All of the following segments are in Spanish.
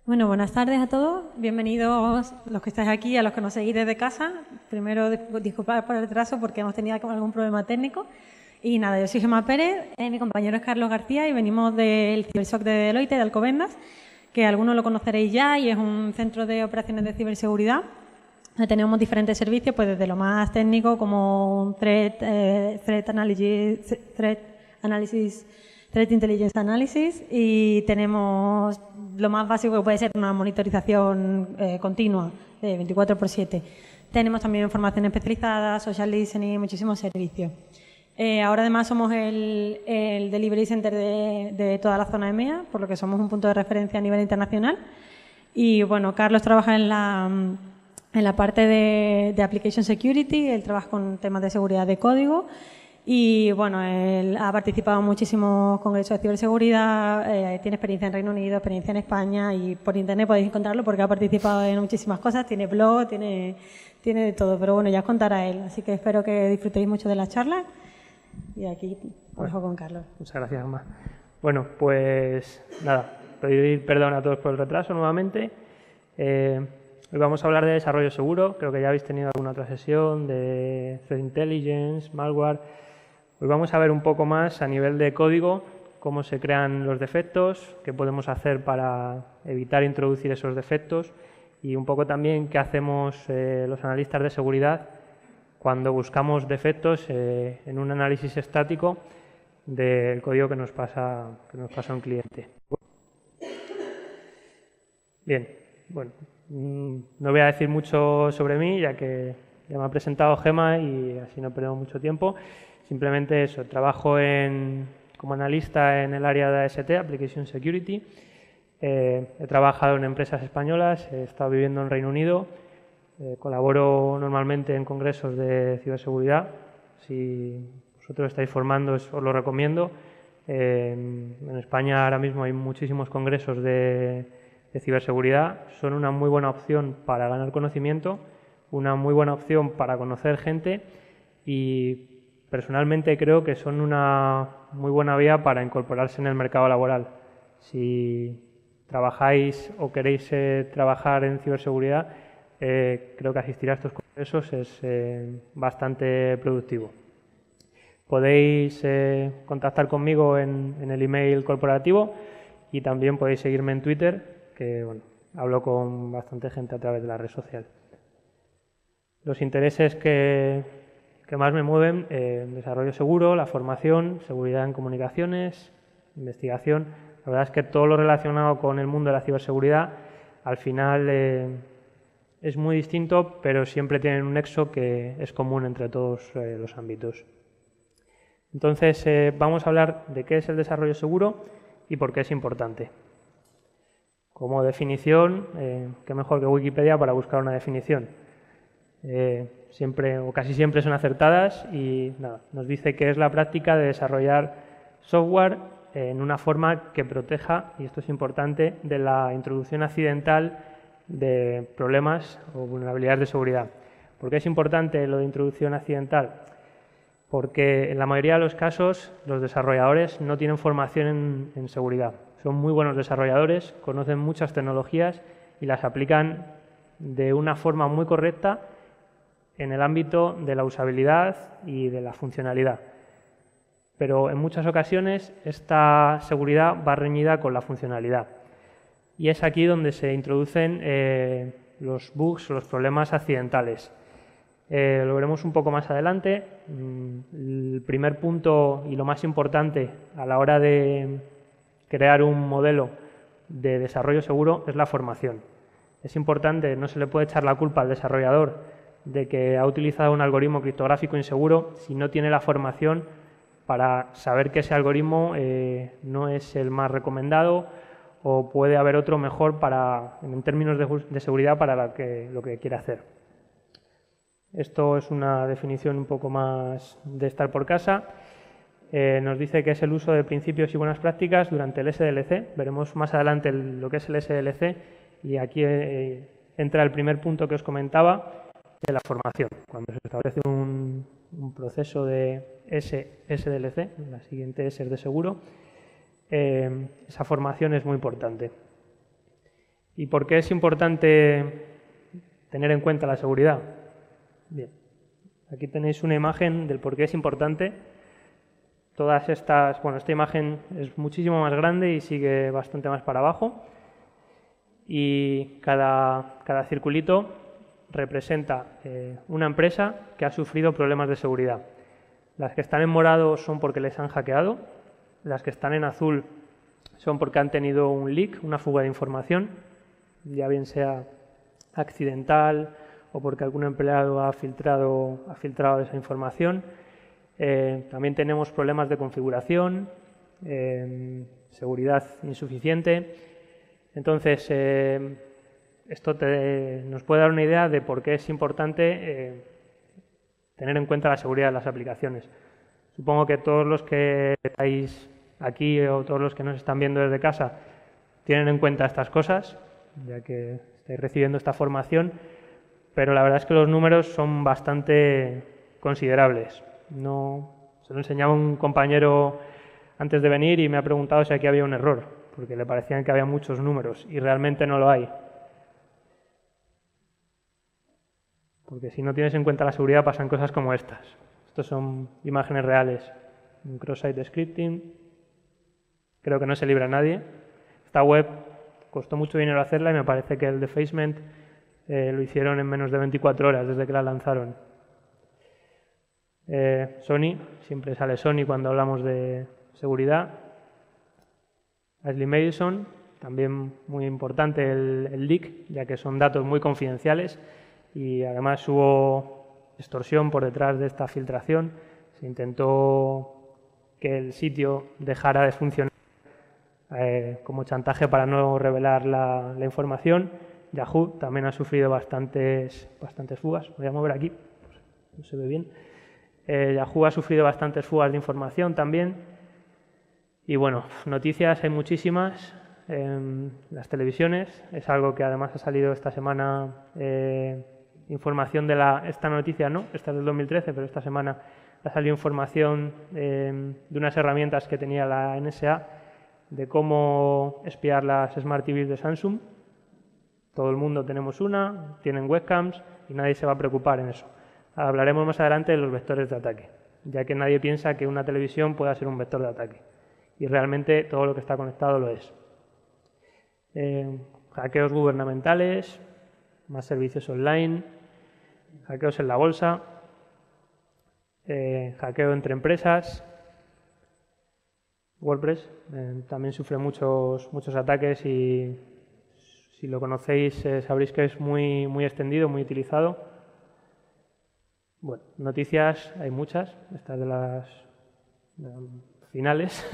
Bueno, buenas tardes a todos. Bienvenidos los que estáis aquí, a los que nos seguís desde casa. Primero, disculpad por el retraso porque hemos tenido algún problema técnico. Y nada, yo soy Gemma Pérez, mi compañero es Carlos García y venimos del CiberSOC de Deloitte, de Alcobendas, que algunos lo conoceréis ya y es un centro de operaciones de ciberseguridad. Tenemos diferentes servicios, pues desde lo más técnico como un Threat Intelligence Analysis, y tenemos lo más básico que puede ser una monitorización continua de 24/7. Tenemos también formación especializada, social listening, muchísimos servicios. Ahora además somos el delivery center de toda la zona EMEA, por lo que somos un punto de referencia a nivel internacional. Y bueno, Carlos trabaja en la parte de Application Security, él trabaja con temas de seguridad de código. Y bueno, él ha participado en muchísimos congresos de ciberseguridad, tiene experiencia en Reino Unido, experiencia en España, y por internet podéis encontrarlo porque ha participado en muchísimas cosas, tiene blog, tiene de todo, pero bueno, ya os contará él. Así que espero que disfrutéis mucho de la charla y aquí os dejo con Carlos. Muchas gracias, Gemma. Bueno, pues nada, pedir perdón a todos por el retraso nuevamente. Hoy vamos a hablar de desarrollo seguro. Creo que ya habéis tenido alguna otra sesión de Threat Intelligence, malware. Hoy vamos a ver un poco más a nivel de código cómo se crean los defectos, qué podemos hacer para evitar introducir esos defectos y un poco también qué hacemos los analistas de seguridad cuando buscamos defectos en un análisis estático del código que nos pasa un cliente. Bien, bueno, no voy a decir mucho sobre mí, ya que ya me ha presentado Gemma y así no perdemos mucho tiempo. Simplemente eso, trabajo como analista en el área de AST, Application Security. He trabajado en empresas españolas, he estado viviendo en Reino Unido, colaboro normalmente en congresos de ciberseguridad. Si vosotros estáis formando, os lo recomiendo. En España ahora mismo hay muchísimos congresos de ciberseguridad. Son una muy buena opción para ganar conocimiento, una muy buena opción para conocer gente y personalmente creo que son una muy buena vía para incorporarse en el mercado laboral. Si trabajáis o queréis trabajar en ciberseguridad, creo que asistir a estos congresos es bastante productivo. Podéis contactar conmigo en el email corporativo y también podéis seguirme en Twitter, que bueno, hablo con bastante gente a través de la red social. Los intereses que más me mueven, desarrollo seguro, la formación, seguridad en comunicaciones, investigación. La verdad es que todo lo relacionado con el mundo de la ciberseguridad al final es muy distinto, pero siempre tienen un nexo que es común entre todos los ámbitos. Entonces, vamos a hablar de qué es el desarrollo seguro y por qué es importante. Como definición, qué mejor que Wikipedia para buscar una definición. Siempre o casi siempre son acertadas y nada, nos dice que es la práctica de desarrollar software en una forma que proteja, y esto es importante, de la introducción accidental de problemas o vulnerabilidades de seguridad. ¿Por qué es importante lo de introducción accidental? Porque en la mayoría de los casos los desarrolladores no tienen formación en seguridad. Son muy buenos desarrolladores, conocen muchas tecnologías y las aplican de una forma muy correcta en el ámbito de la usabilidad y de la funcionalidad. Pero en muchas ocasiones esta seguridad va reñida con la funcionalidad. Y es aquí donde se introducen los bugs o los problemas accidentales. Lo veremos un poco más adelante. El primer punto y lo más importante a la hora de crear un modelo de desarrollo seguro es la formación. Es importante, no se le puede echar la culpa al desarrollador de que ha utilizado un algoritmo criptográfico inseguro si no tiene la formación para saber que ese algoritmo no es el más recomendado o puede haber otro mejor en términos de seguridad para lo que quiere hacer. Esto es una definición un poco más de estar por casa. Nos dice que es el uso de principios y buenas prácticas durante el SDLC. Veremos más adelante lo que es el SDLC y aquí entra el primer punto que os comentaba, de la formación. Cuando se establece un proceso de SDLC, la siguiente S es de seguro, esa formación es muy importante. ¿Y por qué es importante tener en cuenta la seguridad? Bien, aquí tenéis una imagen del por qué es importante. Todas estas, bueno, esta imagen es muchísimo más grande y sigue bastante más para abajo. Y cada circulito representa una empresa que ha sufrido problemas de seguridad. Las que están en morado son porque les han hackeado, las que están en azul son porque han tenido un leak, una fuga de información, ya bien sea accidental o porque algún empleado ha filtrado esa información. También tenemos problemas de configuración, seguridad insuficiente. Entonces, esto nos puede dar una idea de por qué es importante tener en cuenta la seguridad de las aplicaciones. Supongo que todos los que estáis aquí o todos los que nos están viendo desde casa tienen en cuenta estas cosas, ya que estáis recibiendo esta formación, pero la verdad es que los números son bastante considerables. Se lo enseñaba un compañero antes de venir y me ha preguntado si aquí había un error, porque le parecían que había muchos números y realmente no lo hay. Porque si no tienes en cuenta la seguridad pasan cosas como estas. Estos son imágenes reales. Un cross-site scripting. Creo que no se libra a nadie. Esta web costó mucho dinero hacerla y me parece que el defacement lo hicieron en menos de 24 horas desde que la lanzaron. Sony, siempre sale Sony cuando hablamos de seguridad. Ashley Madison, también muy importante el leak, ya que son datos muy confidenciales y además hubo extorsión por detrás de esta filtración. Se intentó que el sitio dejara de funcionar como chantaje para no revelar la información. Yahoo también ha sufrido bastantes fugas. Voy a mover aquí, pues no se ve bien. Yahoo ha sufrido bastantes fugas de información también. Y bueno, noticias hay muchísimas en las televisiones. Es algo que además ha salido esta semana, información de esta noticia no, esta es del 2013, pero esta semana ha salido información de unas herramientas que tenía la NSA de cómo espiar las Smart TVs de Samsung. Todo el mundo tenemos una, tienen webcams y nadie se va a preocupar en eso. Hablaremos más adelante de los vectores de ataque, ya que nadie piensa que una televisión pueda ser un vector de ataque. Y realmente todo lo que está conectado lo es. Hackeos gubernamentales, más servicios online, hackeos en la bolsa, hackeo entre empresas. WordPress también sufre muchos ataques y si lo conocéis sabréis que es muy extendido, muy utilizado. Bueno, noticias hay muchas, estas de las finales,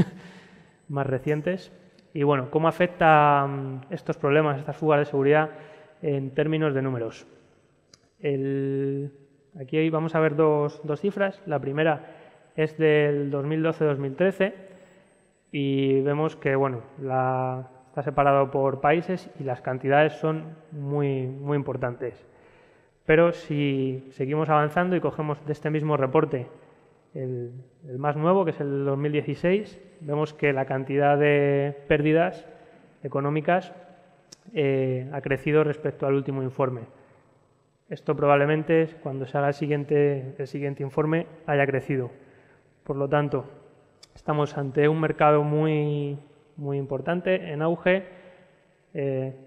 más recientes. Y bueno, ¿cómo afectan estos problemas, estas fugas de seguridad en términos de números? Aquí vamos a ver dos cifras. La primera es del 2012-2013 y vemos que bueno, está separado por países y las cantidades son muy importantes. Pero si seguimos avanzando y cogemos de este mismo reporte el más nuevo, que es el 2016, vemos que la cantidad de pérdidas económicas ha crecido respecto al último informe. Esto probablemente, cuando se haga el siguiente informe, haya crecido. Por lo tanto, estamos ante un mercado muy importante, en auge,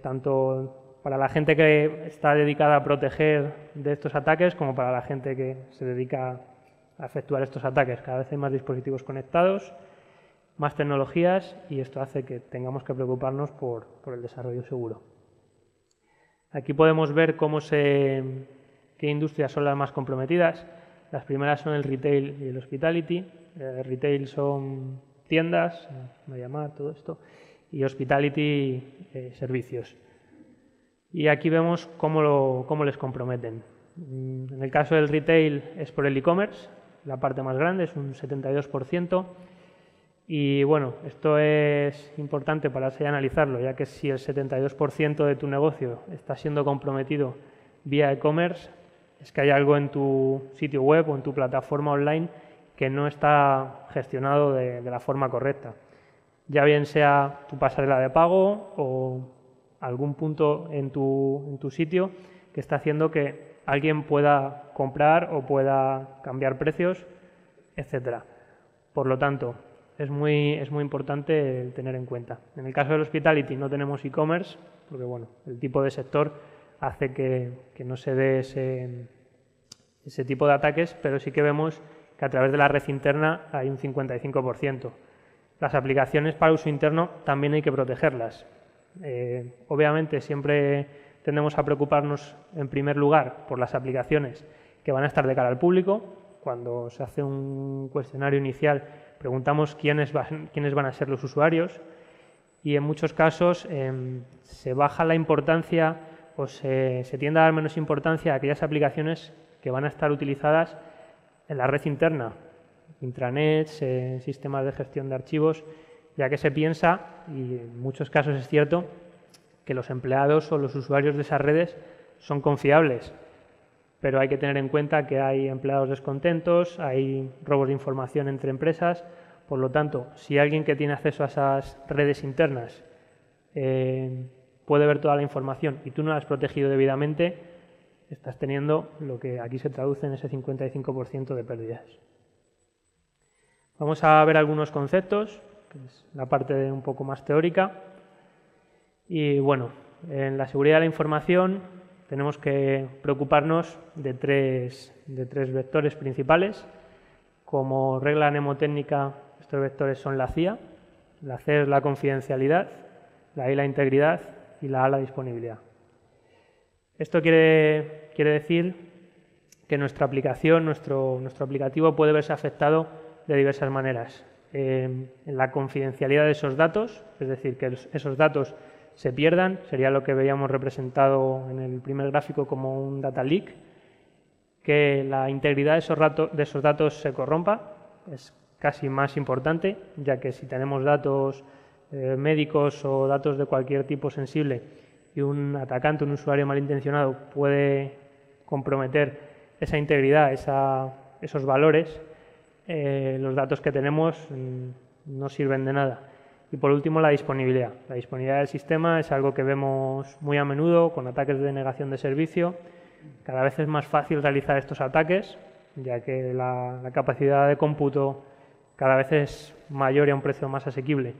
tanto para la gente que está dedicada a proteger de estos ataques como para la gente que se dedica a efectuar estos ataques. Cada vez hay más dispositivos conectados, más tecnologías y esto hace que tengamos que preocuparnos por el desarrollo seguro. Aquí podemos ver qué industrias son las más comprometidas. Las primeras son el retail y el hospitality. Retail son tiendas, MediaMarkt, todo esto, y hospitality, servicios. Y aquí vemos cómo les comprometen. En el caso del retail es por el e-commerce, la parte más grande, es un 72%. Y bueno, esto es importante para así analizarlo, ya que si el 72% de tu negocio está siendo comprometido vía e-commerce, es que hay algo en tu sitio web o en tu plataforma online que no está gestionado de la forma correcta. Ya bien sea tu pasarela de pago o algún punto en tu sitio que está haciendo que alguien pueda comprar o pueda cambiar precios, etcétera. Por lo tanto, es muy importante el tener en cuenta. En el caso del hospitality no tenemos e-commerce, porque bueno, el tipo de sector hace que no se dé ese tipo de ataques, pero sí que vemos que a través de la red interna hay un 55%. Las aplicaciones para uso interno también hay que protegerlas. Obviamente siempre tendemos a preocuparnos en primer lugar por las aplicaciones que van a estar de cara al público. Cuando se hace un cuestionario inicial preguntamos quiénes van a ser los usuarios y en muchos casos se baja la importancia o se tiende a dar menos importancia a aquellas aplicaciones que van a estar utilizadas en la red interna, intranets, sistemas de gestión de archivos, ya que se piensa, y en muchos casos es cierto, que los empleados o los usuarios de esas redes son confiables, pero hay que tener en cuenta que hay empleados descontentos, hay robos de información entre empresas. Por lo tanto, si alguien que tiene acceso a esas redes internas puede ver toda la información y tú no la has protegido debidamente, estás teniendo lo que aquí se traduce en ese 55% de pérdidas. Vamos a ver algunos conceptos, que es la parte un poco más teórica. Y bueno, en la seguridad de la información tenemos que preocuparnos de tres vectores principales. Como regla mnemotécnica, estos vectores son la CIA, la C es la confidencialidad, la I la integridad y la A la disponibilidad. Esto quiere decir que nuestra aplicación, nuestro aplicativo puede verse afectado de diversas maneras. En la confidencialidad de esos datos, es decir, que esos datos se pierdan, sería lo que veíamos representado en el primer gráfico como un data leak, que la integridad de esos datos se corrompa, es casi más importante, ya que si tenemos datos médicos o datos de cualquier tipo sensible y un atacante, un usuario malintencionado puede comprometer esa integridad, esos valores, los datos que tenemos no sirven de nada. Y por último, la disponibilidad. La disponibilidad del sistema es algo que vemos muy a menudo con ataques de denegación de servicio. Cada vez es más fácil realizar estos ataques, ya que la capacidad de cómputo cada vez es mayor y a un precio más asequible.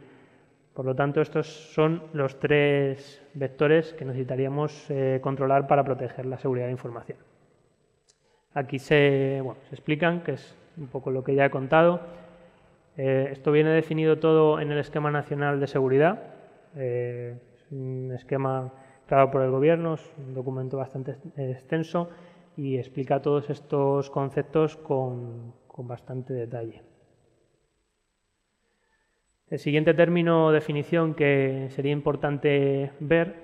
Por lo tanto, estos son los tres vectores que necesitaríamos controlar para proteger la seguridad de información. Aquí se explican, que es un poco lo que ya he contado. Esto viene definido todo en el Esquema Nacional de Seguridad. Es un esquema creado por el Gobierno, es un documento bastante extenso y explica todos estos conceptos con bastante detalle. El siguiente término o definición que sería importante ver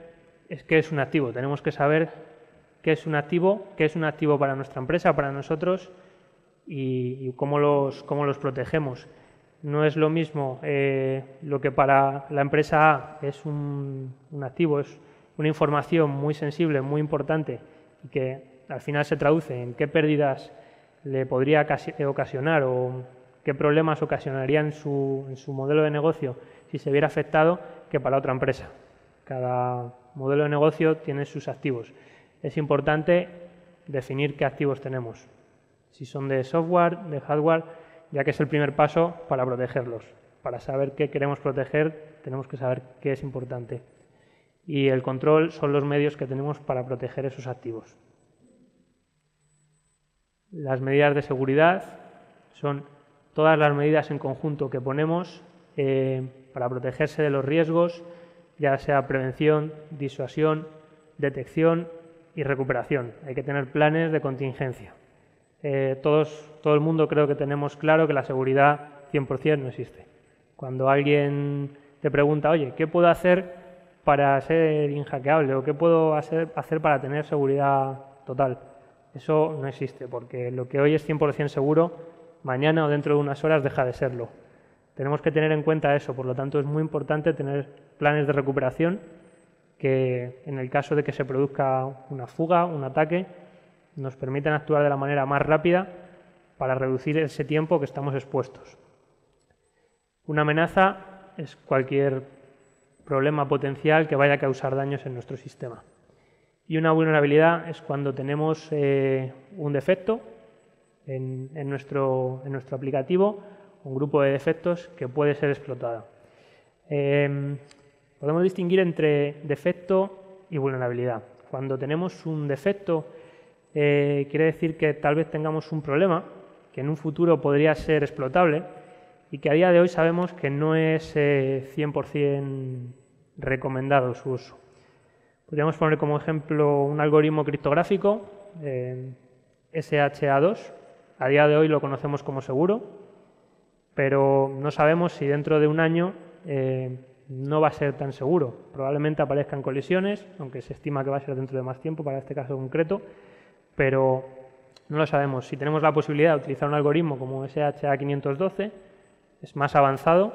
es qué es un activo. Tenemos que saber qué es un activo para nuestra empresa, para nosotros y cómo los protegemos. No es lo mismo lo que para la empresa A es un activo, es una información muy sensible, muy importante y que al final se traduce en qué pérdidas le podría ocasionar o qué problemas ocasionaría en su modelo de negocio si se viera afectado, que para otra empresa. Cada modelo de negocio tiene sus activos. Es importante definir qué activos tenemos, si son de software, de hardware, ya que es el primer paso para protegerlos. Para saber qué queremos proteger, tenemos que saber qué es importante. Y el control son los medios que tenemos para proteger esos activos. Las medidas de seguridad son todas las medidas en conjunto que ponemos para protegerse de los riesgos, ya sea prevención, disuasión, detección y recuperación. Hay que tener planes de contingencia. Todo el mundo creo que tenemos claro que la seguridad 100% no existe. Cuando alguien te pregunta, oye, ¿qué puedo hacer para ser inhackeable o qué puedo hacer para tener seguridad total? Eso no existe, porque lo que hoy es 100% seguro, mañana o dentro de unas horas deja de serlo. Tenemos que tener en cuenta eso, por lo tanto es muy importante tener planes de recuperación que en el caso de que se produzca una fuga, un ataque, nos permitan actuar de la manera más rápida para reducir ese tiempo que estamos expuestos. Una amenaza es cualquier problema potencial que vaya a causar daños en nuestro sistema. Y una vulnerabilidad es cuando tenemos un defecto en nuestro aplicativo, un grupo de defectos que puede ser explotada. Podemos distinguir entre defecto y vulnerabilidad. Cuando tenemos un defecto, quiere decir que tal vez tengamos un problema que en un futuro podría ser explotable y que a día de hoy sabemos que no es 100% recomendado su uso. Podríamos poner como ejemplo un algoritmo criptográfico, SHA-2. A día de hoy lo conocemos como seguro, pero no sabemos si dentro de un año no va a ser tan seguro. Probablemente aparezcan colisiones, aunque se estima que va a ser dentro de más tiempo para este caso concreto, pero no lo sabemos. Si tenemos la posibilidad de utilizar un algoritmo como SHA-512, es más avanzado,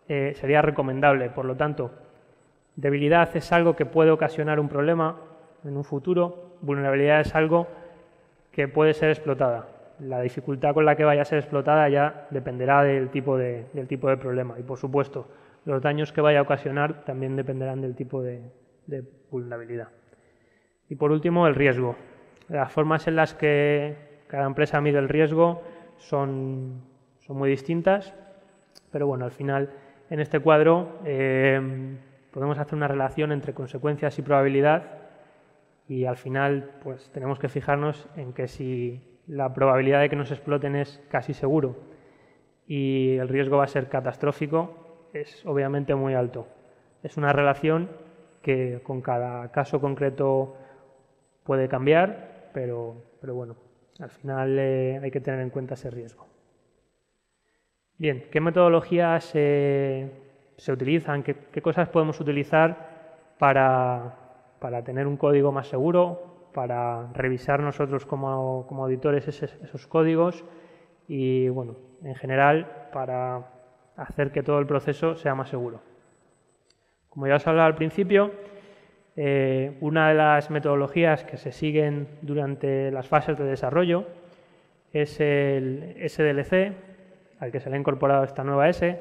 sería recomendable. Por lo tanto, debilidad es algo que puede ocasionar un problema en un futuro, vulnerabilidad es algo que puede ser explotada. La dificultad con la que vaya a ser explotada ya dependerá del tipo de problema y, por supuesto, los daños que vaya a ocasionar también dependerán del tipo de vulnerabilidad. Y, por último, el riesgo. Las formas en las que cada empresa mide el riesgo son muy distintas, pero bueno, al final, en este cuadro podemos hacer una relación entre consecuencias y probabilidad y al final pues tenemos que fijarnos en que si la probabilidad de que nos exploten es casi seguro y el riesgo va a ser catastrófico, es obviamente muy alto. Es una relación que con cada caso concreto puede cambiar, pero bueno, al final hay que tener en cuenta ese riesgo. Bien, ¿qué metodologías se utilizan? ¿Qué cosas podemos utilizar para tener un código más seguro, para revisar nosotros como auditores esos códigos y, bueno, en general, para hacer que todo el proceso sea más seguro? Como ya os hablaba al principio, una de las metodologías que se siguen durante las fases de desarrollo es el SDLC, al que se le ha incorporado esta nueva S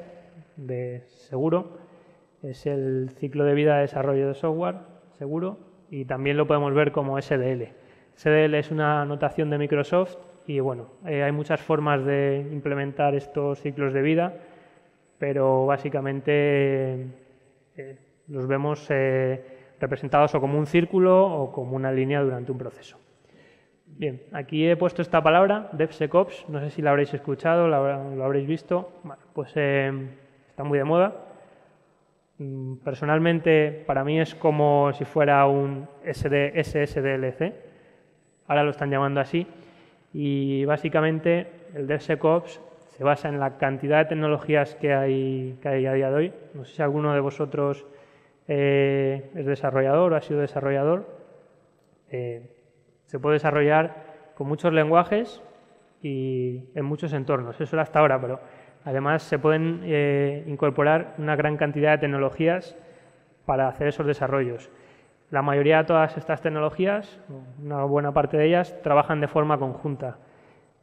de seguro. Es el ciclo de vida de desarrollo de software seguro y también lo podemos ver como SDL. SDL es una notación de Microsoft y bueno, hay muchas formas de implementar estos ciclos de vida, pero básicamente los vemos representados o como un círculo o como una línea durante un proceso. Bien, aquí he puesto esta palabra, DevSecOps, no sé si la habréis escuchado, lo habréis visto. Bueno, pues está muy de moda. Personalmente, para mí es como si fuera un SSDLC, ahora lo están llamando así, y básicamente el DevSecOps se basa en la cantidad de tecnologías que hay a día de hoy. No sé si alguno de vosotros es desarrollador o ha sido desarrollador. Se puede desarrollar con muchos lenguajes y en muchos entornos, eso era hasta ahora, pero además se pueden incorporar una gran cantidad de tecnologías para hacer esos desarrollos. La mayoría de todas estas tecnologías, una buena parte de ellas, trabajan de forma conjunta.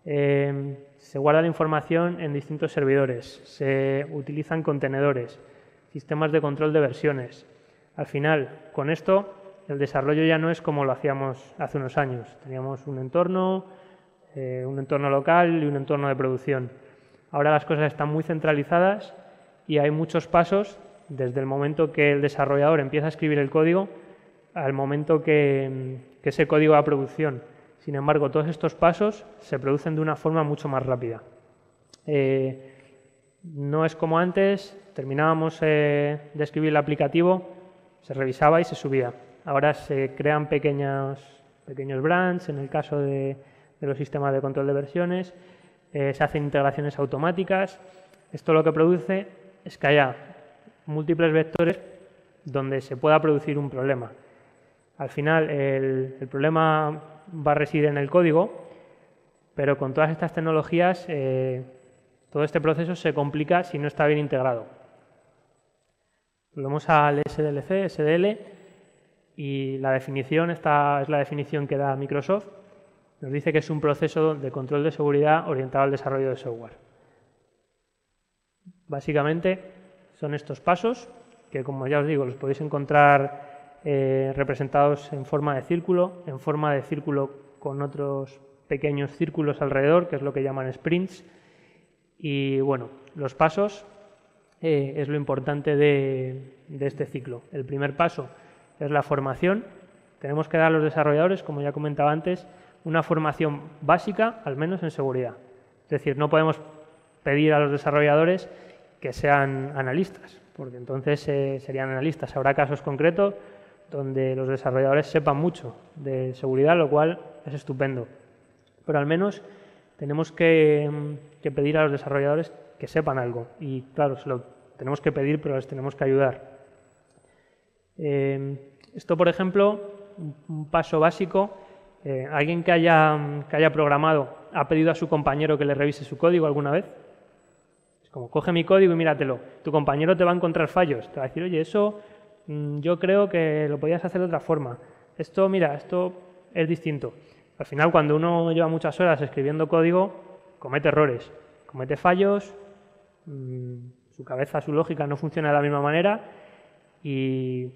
Se guarda la información en distintos servidores, se utilizan contenedores, sistemas de control de versiones. Al final, con esto, el desarrollo ya no es como lo hacíamos hace unos años. Teníamos un entorno local y un entorno de producción. Ahora las cosas están muy centralizadas y hay muchos pasos desde el momento que el desarrollador empieza a escribir el código al momento que ese código va a producción. Sin embargo, todos estos pasos se producen de una forma mucho más rápida. No es como antes, terminábamos de escribir el aplicativo, se revisaba y se subía. Ahora se crean pequeños branches en el caso de los sistemas de control de versiones, se hacen integraciones automáticas. Esto lo que produce es que haya múltiples vectores donde se pueda producir un problema. Al final el problema va a residir en el código, pero con todas estas tecnologías todo este proceso se complica si no está bien integrado. Volvemos al SDLC, SDL, y la definición, esta es la definición que da Microsoft. Nos dice que es un proceso de control de seguridad orientado al desarrollo de software. Básicamente son estos pasos que como ya os digo, los podéis encontrar representados en forma de círculo con otros pequeños círculos alrededor, que es lo que llaman sprints. Y bueno, los pasos es lo importante de este ciclo. El primer paso es la formación. Tenemos que dar a los desarrolladores, como ya comentaba antes, una formación básica, al menos en seguridad. Es decir, no podemos pedir a los desarrolladores que sean analistas, porque entonces serían analistas. Habrá casos concretos donde los desarrolladores sepan mucho de seguridad, lo cual es estupendo. Pero al menos tenemos que pedir a los desarrolladores que sepan algo. Y claro, se lo tenemos que pedir, pero les tenemos que ayudar. Esto, por ejemplo, un paso básico. ¿Alguien que haya programado ha pedido a su compañero que le revise su código alguna vez? Es como, coge mi código y míratelo. Tu compañero te va a encontrar fallos. Te va a decir, oye, eso yo creo que lo podías hacer de otra forma. Esto, mira, esto es distinto. Al final, cuando uno lleva muchas horas escribiendo código, comete errores, comete fallos, su cabeza, su lógica no funciona de la misma manera y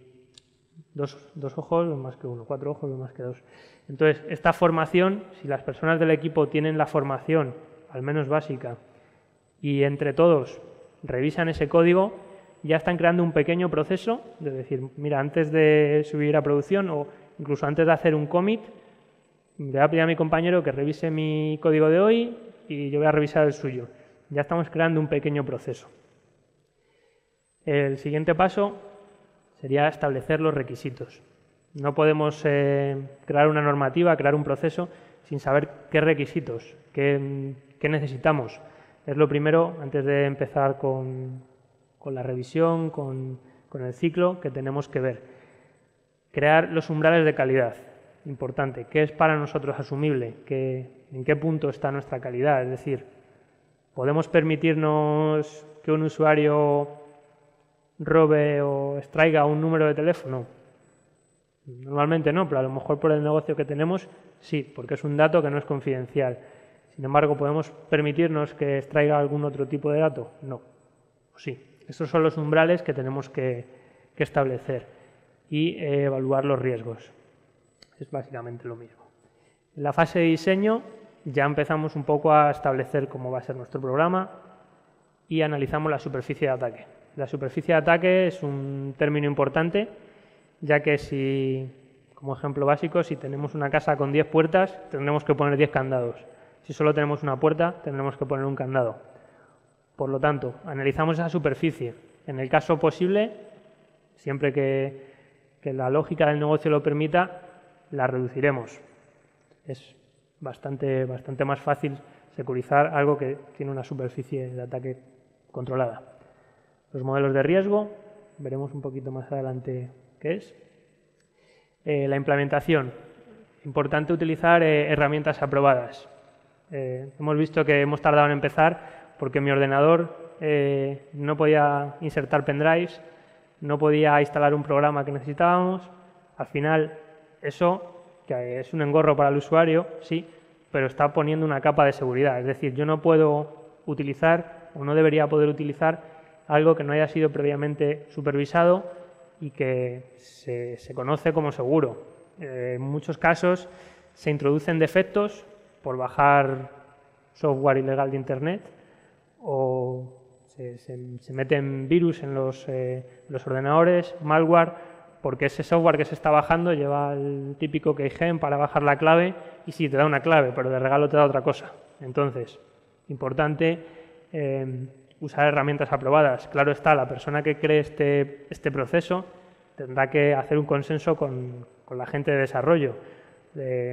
dos ojos no más que uno, 4 ojos no más que 2. Entonces, esta formación, si las personas del equipo tienen la formación, al menos básica, y entre todos revisan ese código, ya están creando un pequeño proceso de decir, mira, antes de subir a producción o incluso antes de hacer un commit, le voy a pedir a mi compañero que revise mi código de hoy y yo voy a revisar el suyo. Ya estamos creando un pequeño proceso. El siguiente paso sería establecer los requisitos. No podemos crear una normativa, crear un proceso sin saber qué requisitos, qué necesitamos. Es lo primero, antes de empezar con la revisión, con el ciclo, que tenemos que ver. Crear los umbrales de calidad. Importante. ¿Qué es para nosotros asumible? ¿En qué punto está nuestra calidad? Es decir, ¿podemos permitirnos que un usuario robe o extraiga un número de teléfono? Normalmente no, pero a lo mejor por el negocio que tenemos, sí, porque es un dato que no es confidencial. Sin embargo, ¿podemos permitirnos que extraiga algún otro tipo de dato? No. Sí. Estos son los umbrales que tenemos que establecer y evaluar los riesgos. Es básicamente lo mismo. En la fase de diseño ya empezamos un poco a establecer cómo va a ser nuestro programa y analizamos la superficie de ataque. La superficie de ataque es un término importante, ya que si, como ejemplo básico, si tenemos una casa con 10 puertas, tendremos que poner 10 candados. Si solo tenemos una puerta, tendremos que poner un candado. Por lo tanto, analizamos esa superficie. En el caso posible, siempre que la lógica del negocio lo permita, la reduciremos. Es bastante más fácil securizar algo que tiene una superficie de ataque controlada. Los modelos de riesgo, veremos un poquito más adelante qué es. La implementación. Importante utilizar herramientas aprobadas. Hemos visto que hemos tardado en empezar porque mi ordenador no podía insertar pendrives, no podía instalar un programa que necesitábamos. Al final, eso, que es un engorro para el usuario, sí, pero está poniendo una capa de seguridad. Es decir, yo no puedo utilizar o no debería poder utilizar algo que no haya sido previamente supervisado y que se conoce como seguro. En muchos casos se introducen defectos por bajar software ilegal de Internet o se meten virus en los ordenadores, malware, porque ese software que se está bajando lleva el típico keygen para bajar la clave y sí, te da una clave, pero de regalo te da otra cosa. Entonces, importante usar herramientas aprobadas. Claro está, la persona que cree este proceso tendrá que hacer un consenso con la gente de desarrollo.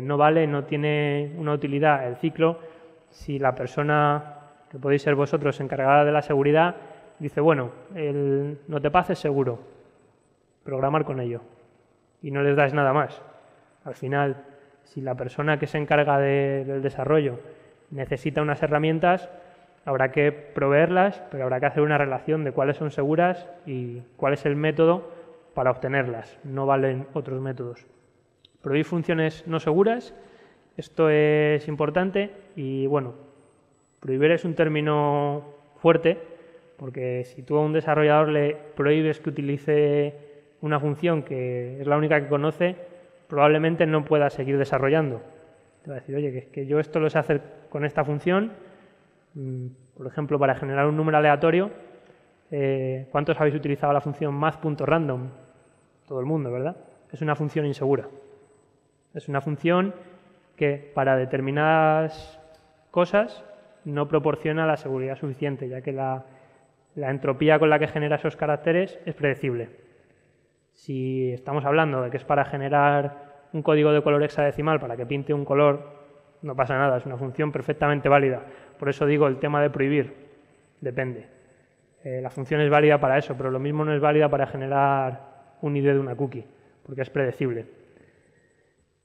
No vale, no tiene una utilidad el ciclo si la persona, que podéis ser vosotros, encargada de la seguridad, dice, bueno, el Notepad es seguro, programar con ello, y no les dais nada más. Al final, si la persona que se encarga del desarrollo necesita unas herramientas, habrá que proveerlas, pero habrá que hacer una relación de cuáles son seguras y cuál es el método para obtenerlas. No valen otros métodos. Prohibir funciones no seguras, esto es importante y, bueno, prohibir es un término fuerte porque si tú a un desarrollador le prohíbes que utilice una función que es la única que conoce, probablemente no pueda seguir desarrollando. Te va a decir, oye, que es que yo esto lo sé hacer con esta función, por ejemplo, para generar un número aleatorio. ¿Cuántos habéis utilizado la función math.random? Todo el mundo, ¿verdad? Es una función insegura. Es una función que para determinadas cosas no proporciona la seguridad suficiente, ya que la entropía con la que genera esos caracteres es predecible. Si estamos hablando de que es para generar un código de color hexadecimal para que pinte un color, no pasa nada, es una función perfectamente válida. Por eso digo el tema de prohibir, depende. La función es válida para eso, pero lo mismo no es válida para generar un ID de una cookie, porque es predecible.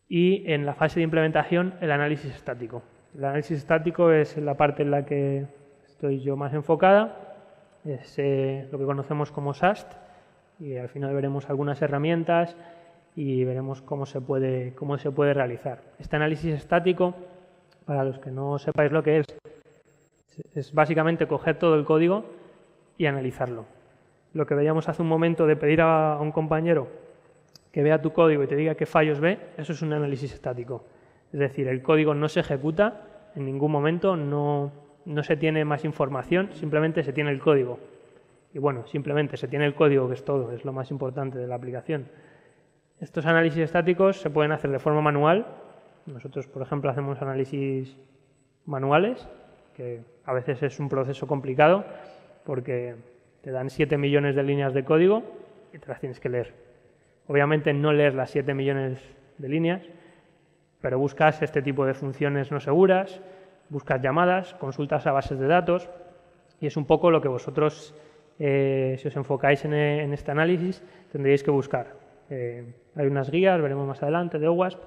Y en la fase de implementación, el análisis estático. El análisis estático es la parte en la que estoy yo más enfocada, es lo que conocemos como SAST, y al final veremos algunas herramientas y veremos cómo se puede realizar. Este análisis estático, para los que no sepáis lo que es básicamente coger todo el código y analizarlo. Lo que veíamos hace un momento de pedir a un compañero que vea tu código y te diga qué fallos ve, eso es un análisis estático. Es decir, el código no se ejecuta en ningún momento, no se tiene más información, simplemente se tiene el código. Y bueno, simplemente se tiene el código, que es todo, es lo más importante de la aplicación. Estos análisis estáticos se pueden hacer de forma manual. Nosotros, por ejemplo, hacemos análisis manuales, que a veces es un proceso complicado porque te dan 7 millones de líneas de código y te las tienes que leer. Obviamente no lees las 7 millones de líneas, pero buscas este tipo de funciones no seguras, buscas llamadas, consultas a bases de datos y es un poco lo que vosotros, si os enfocáis en este análisis, tendréis que buscar. Hay unas guías, veremos más adelante, de OWASP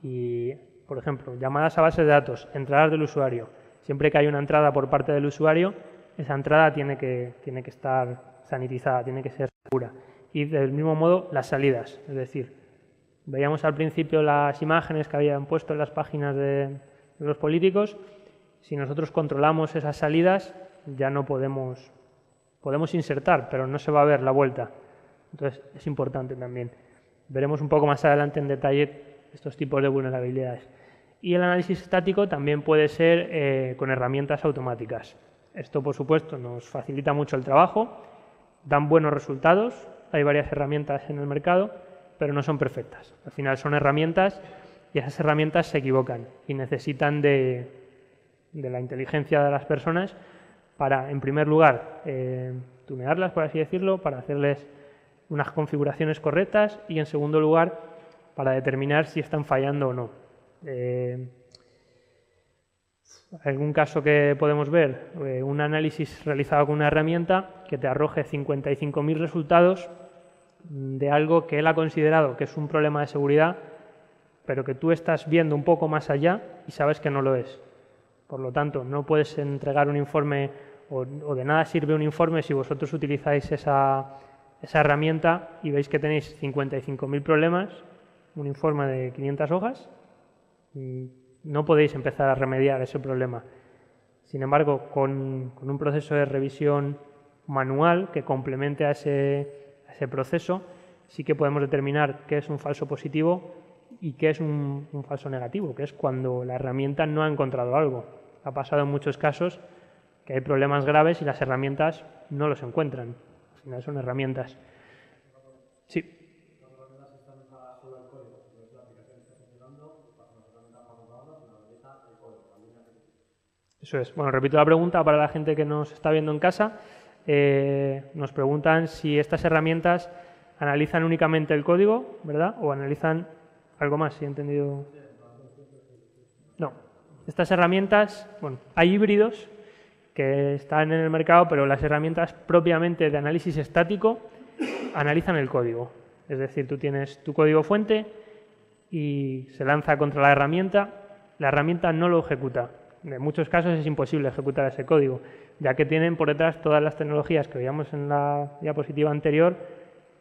y, por ejemplo, llamadas a bases de datos, entradas del usuario. Siempre que hay una entrada por parte del usuario, esa entrada tiene que estar sanitizada, tiene que ser segura. Y del mismo modo las salidas, es decir, veíamos al principio las imágenes que habían puesto en las páginas de los políticos. Si nosotros controlamos esas salidas, ya no podemos insertar, pero no se va a ver la vuelta. Entonces es importante también. Veremos un poco más adelante en detalle estos tipos de vulnerabilidades. Y el análisis estático también puede ser con herramientas automáticas. Esto, por supuesto, nos facilita mucho el trabajo, dan buenos resultados, hay varias herramientas en el mercado, pero no son perfectas. Al final son herramientas y esas herramientas se equivocan y necesitan de la inteligencia de las personas para, en primer lugar, tunearlas, por así decirlo, para hacerles unas configuraciones correctas y, en segundo lugar, para determinar si están fallando o no. Algún caso que podemos ver, un análisis realizado con una herramienta que te arroje 55.000 resultados de algo que él ha considerado que es un problema de seguridad, pero que tú estás viendo un poco más allá y sabes que no lo es. Por lo tanto, no puedes entregar un informe o de nada sirve un informe si vosotros utilizáis esa herramienta y veis que tenéis 55.000 problemas, un informe de 500 hojas, no podéis empezar a remediar ese problema. Sin embargo, con un proceso de revisión manual que complemente a ese proceso, sí que podemos determinar qué es un falso positivo y qué es un falso negativo, que es cuando la herramienta no ha encontrado algo. Ha pasado en muchos casos que hay problemas graves y las herramientas no los encuentran. Al final son herramientas. Sí. Eso es. Bueno, repito la pregunta para la gente que nos está viendo en casa. Nos preguntan si estas herramientas analizan únicamente el código, ¿verdad? O analizan algo más, si he entendido. No. Estas herramientas, bueno, hay híbridos que están en el mercado, pero las herramientas propiamente de análisis estático analizan el código. Es decir, tú tienes tu código fuente y se lanza contra la herramienta no lo ejecuta. En muchos casos es imposible ejecutar ese código, ya que tienen por detrás todas las tecnologías que veíamos en la diapositiva anterior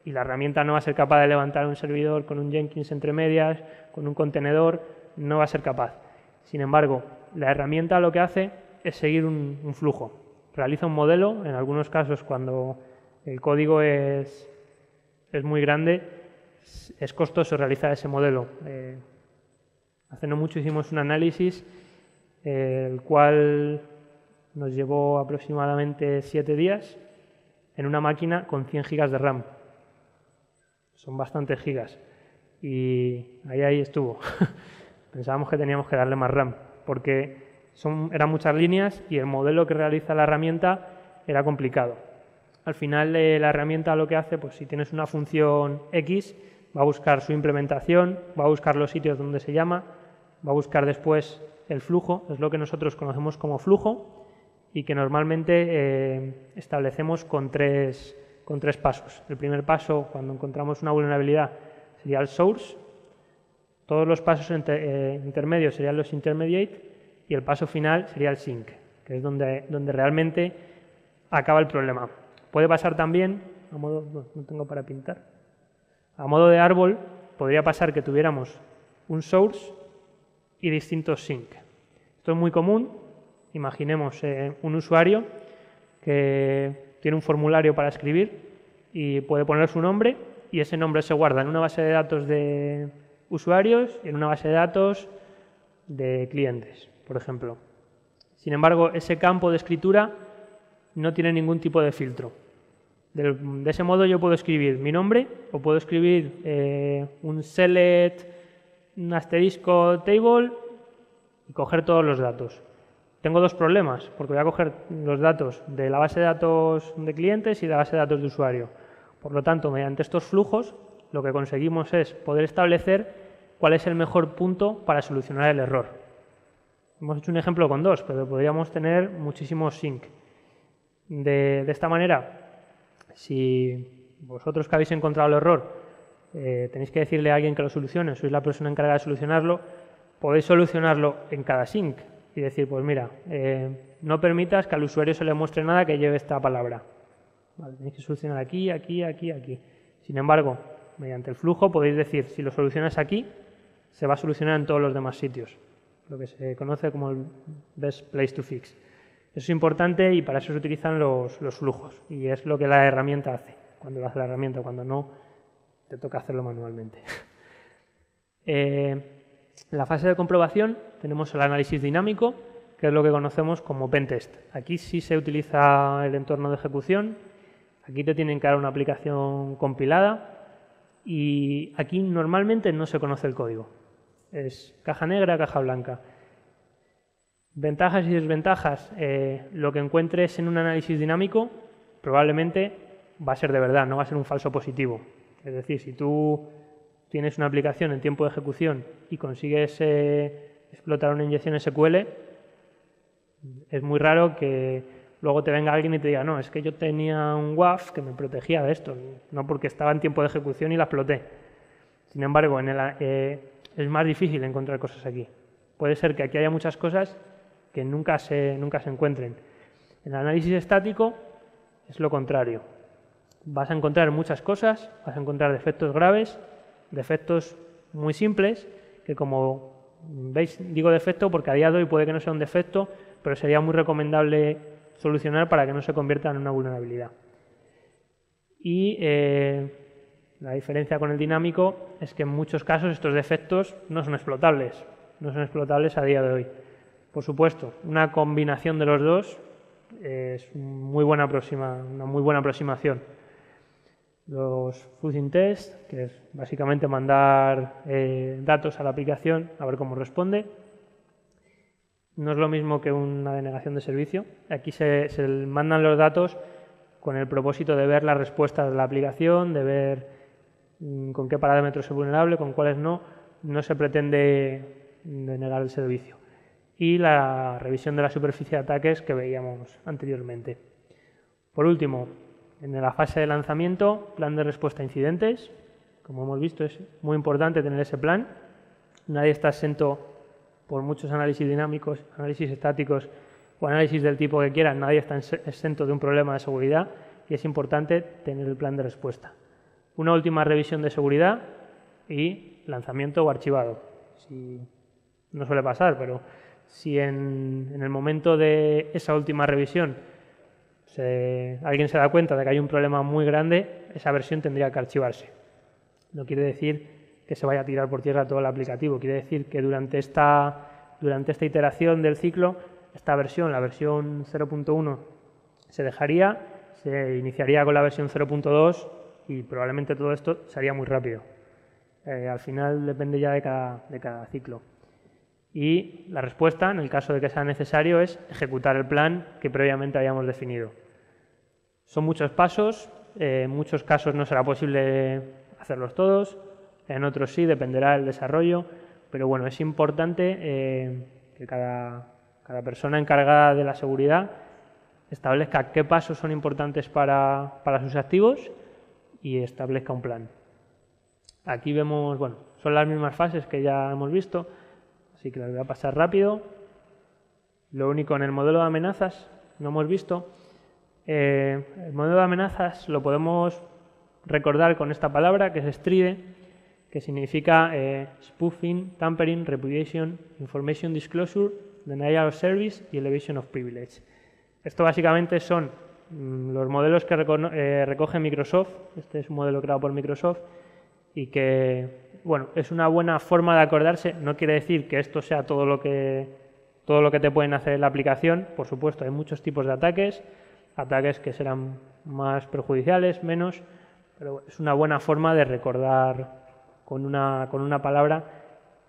y la herramienta no va a ser capaz de levantar un servidor con un Jenkins entre medias, con un contenedor, no va a ser capaz. Sin embargo, la herramienta lo que hace es seguir un flujo. realiza un modelo. En algunos casos, cuando el código es muy grande, es costoso realizar ese modelo. Hace no mucho hicimos un análisis, el cual nos llevó aproximadamente 7 días en una máquina con 100 gigas de RAM. Son bastantes gigas. Y ahí estuvo. Pensábamos que teníamos que darle más RAM, porque eran muchas líneas y el modelo que realiza la herramienta era complicado. Al final la herramienta lo que hace, pues si tienes una función X, va a buscar su implementación, va a buscar los sitios donde se llama, va a buscar después el flujo, es lo que nosotros conocemos como flujo y que normalmente establecemos con tres pasos. El primer paso, cuando encontramos una vulnerabilidad, sería el source, todos los pasos intermedios serían los intermediate y el paso final sería el sink, que es donde realmente acaba el problema. Puede pasar también, no tengo para pintar, a modo de árbol, podría pasar que tuviéramos un source y distintos sink. Esto es muy común. Imaginemos un usuario que tiene un formulario para escribir y puede poner su nombre y ese nombre se guarda en una base de datos de usuarios y en una base de datos de clientes, por ejemplo. Sin embargo, ese campo de escritura no tiene ningún tipo de filtro. De ese modo yo puedo escribir mi nombre o puedo escribir un select, un asterisco table y coger todos los datos. Tengo dos problemas, porque voy a coger los datos de la base de datos de clientes y de la base de datos de usuario. Por lo tanto, mediante estos flujos, lo que conseguimos es poder establecer cuál es el mejor punto para solucionar el error. Hemos hecho un ejemplo con 2, pero podríamos tener muchísimos sync. De esta manera, si vosotros que habéis encontrado el error tenéis que decirle a alguien que lo solucione, sois la persona encargada de solucionarlo, podéis solucionarlo en cada sync y decir, pues mira, no permitas que al usuario se le muestre nada que lleve esta palabra. Vale, tenéis que solucionar aquí, aquí, aquí, aquí. Sin embargo, mediante el flujo podéis decir, si lo solucionas aquí, se va a solucionar en todos los demás sitios, lo que se conoce como el best place to fix. Eso es importante y para eso se utilizan los flujos y es lo que la herramienta hace. Cuando lo hace la herramienta, cuando no, te toca hacerlo manualmente. En la fase de comprobación tenemos el análisis dinámico, que es lo que conocemos como pentest. Aquí sí se utiliza el entorno de ejecución, aquí te tienen que dar una aplicación compilada y aquí normalmente no se conoce el código. Es caja negra, caja blanca. Ventajas y desventajas, lo que encuentres en un análisis dinámico probablemente va a ser de verdad, no va a ser un falso positivo. Es decir, si tú tienes una aplicación en tiempo de ejecución y consigues explotar una inyección SQL, es muy raro que luego te venga alguien y te diga, no, es que yo tenía un WAF que me protegía de esto, no porque estaba en tiempo de ejecución y la exploté. Sin embargo, es más difícil encontrar cosas aquí. Puede ser que aquí haya muchas cosas que nunca se encuentren. En el análisis estático es lo contrario. Vas a encontrar muchas cosas, vas a encontrar defectos graves, defectos muy simples, que como veis digo defecto porque a día de hoy puede que no sea un defecto, pero sería muy recomendable solucionar para que no se convierta en una vulnerabilidad. Y la diferencia con el dinámico es que en muchos casos estos defectos no son explotables a día de hoy. Por supuesto, una combinación de los dos es una muy buena aproximación. Los fuzzing test, que es básicamente mandar datos a la aplicación a ver cómo responde. No es lo mismo que una denegación de servicio. Aquí se mandan los datos con el propósito de ver las respuestas de la aplicación, de ver con qué parámetros es vulnerable, con cuáles no. No se pretende denegar el servicio. Y la revisión de la superficie de ataques que veíamos anteriormente. Por último, en la fase de lanzamiento, plan de respuesta a incidentes. Como hemos visto, es muy importante tener ese plan. Nadie está exento, por muchos análisis dinámicos, análisis estáticos o análisis del tipo que quieran, nadie está exento de un problema de seguridad y es importante tener el plan de respuesta. Una última revisión de seguridad y lanzamiento o archivado. No suele pasar, pero si en el momento de esa última revisión alguien se da cuenta de que hay un problema muy grande, esa versión tendría que archivarse. No quiere decir que se vaya a tirar por tierra todo el aplicativo, quiere decir que durante esta iteración del ciclo, esta versión, la versión 0.1, se dejaría, se iniciaría con la versión 0.2 y probablemente todo esto sería muy rápido. Al final depende ya de cada ciclo. Y la respuesta, en el caso de que sea necesario, es ejecutar el plan que previamente habíamos definido. Son muchos pasos, en muchos casos no será posible hacerlos todos, en otros sí, dependerá del desarrollo, pero bueno, es importante que cada persona encargada de la seguridad establezca qué pasos son importantes para sus activos y establezca un plan. Aquí vemos, bueno, son las mismas fases que ya hemos visto, así que las voy a pasar rápido. Lo único, en el modelo de amenazas no hemos visto. El modelo de amenazas lo podemos recordar con esta palabra, que es STRIDE, que significa spoofing, tampering, repudiation, information disclosure, denial of service y elevation of privilege. Esto básicamente son los modelos que recoge Microsoft. Este es un modelo creado por Microsoft y que, bueno, es una buena forma de acordarse. No quiere decir que esto sea todo lo que te pueden hacer en la aplicación. Por supuesto, hay muchos tipos de ataques que serán más perjudiciales, menos, pero es una buena forma de recordar con una palabra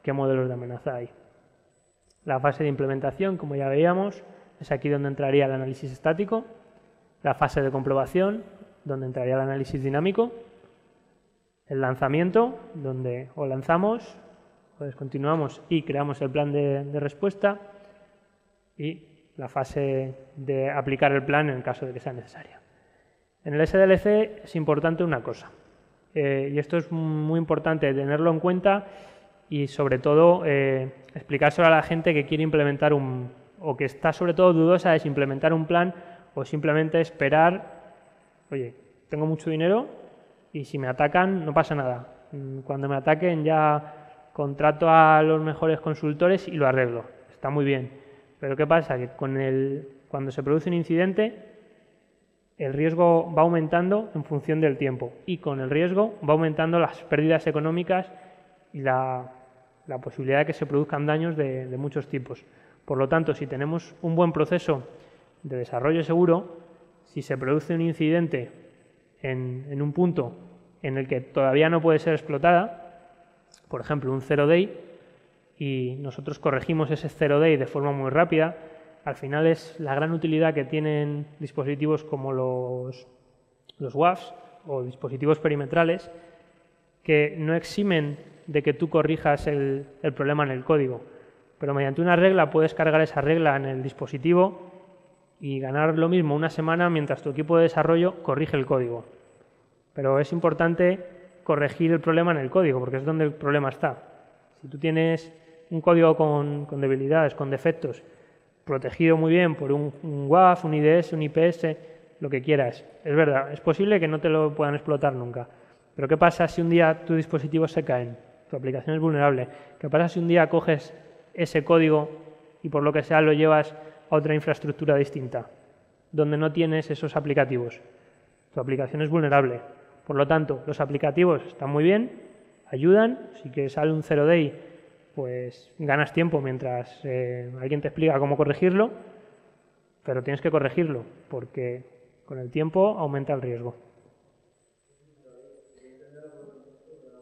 qué modelos de amenaza hay. La fase de implementación, como ya veíamos, es aquí donde entraría el análisis estático. La fase de comprobación, donde entraría el análisis dinámico. El lanzamiento, donde o lanzamos o descontinuamos y creamos el plan de respuesta. Y la fase de aplicar el plan en el caso de que sea necesario. En el SDLC es importante una cosa, y esto es muy importante tenerlo en cuenta y sobre todo explicárselo a la gente que quiere implementar o que está sobre todo dudosa de si implementar un plan o simplemente esperar, oye, tengo mucho dinero y si me atacan no pasa nada. Cuando me ataquen ya contrato a los mejores consultores y lo arreglo. Está muy bien. Pero ¿qué pasa? Que cuando se produce un incidente, el riesgo va aumentando en función del tiempo y con el riesgo va aumentando las pérdidas económicas y la posibilidad de que se produzcan daños de muchos tipos. Por lo tanto, si tenemos un buen proceso de desarrollo seguro, si se produce un incidente en un punto en el que todavía no puede ser explotada, por ejemplo, un zero day, y nosotros corregimos ese zero day de forma muy rápida, al final es la gran utilidad que tienen dispositivos como los WAFs o dispositivos perimetrales, que no eximen de que tú corrijas el problema en el código, pero mediante una regla puedes cargar esa regla en el dispositivo y ganar lo mismo una semana mientras tu equipo de desarrollo corrige el código. Pero es importante corregir el problema en el código, porque es donde el problema está. Si tú tienes un código con debilidades, con defectos, protegido muy bien por un WAF, un IDS, un IPS, lo que quieras. Es verdad, es posible que no te lo puedan explotar nunca. Pero ¿qué pasa si un día tus dispositivos se caen? Tu aplicación es vulnerable. ¿Qué pasa si un día coges ese código y por lo que sea lo llevas a otra infraestructura distinta, donde no tienes esos aplicativos? Tu aplicación es vulnerable. Por lo tanto, los aplicativos están muy bien, ayudan. Si que sale un zero day, pues ganas tiempo mientras alguien te explica cómo corregirlo, pero tienes que corregirlo porque con el tiempo aumenta el riesgo.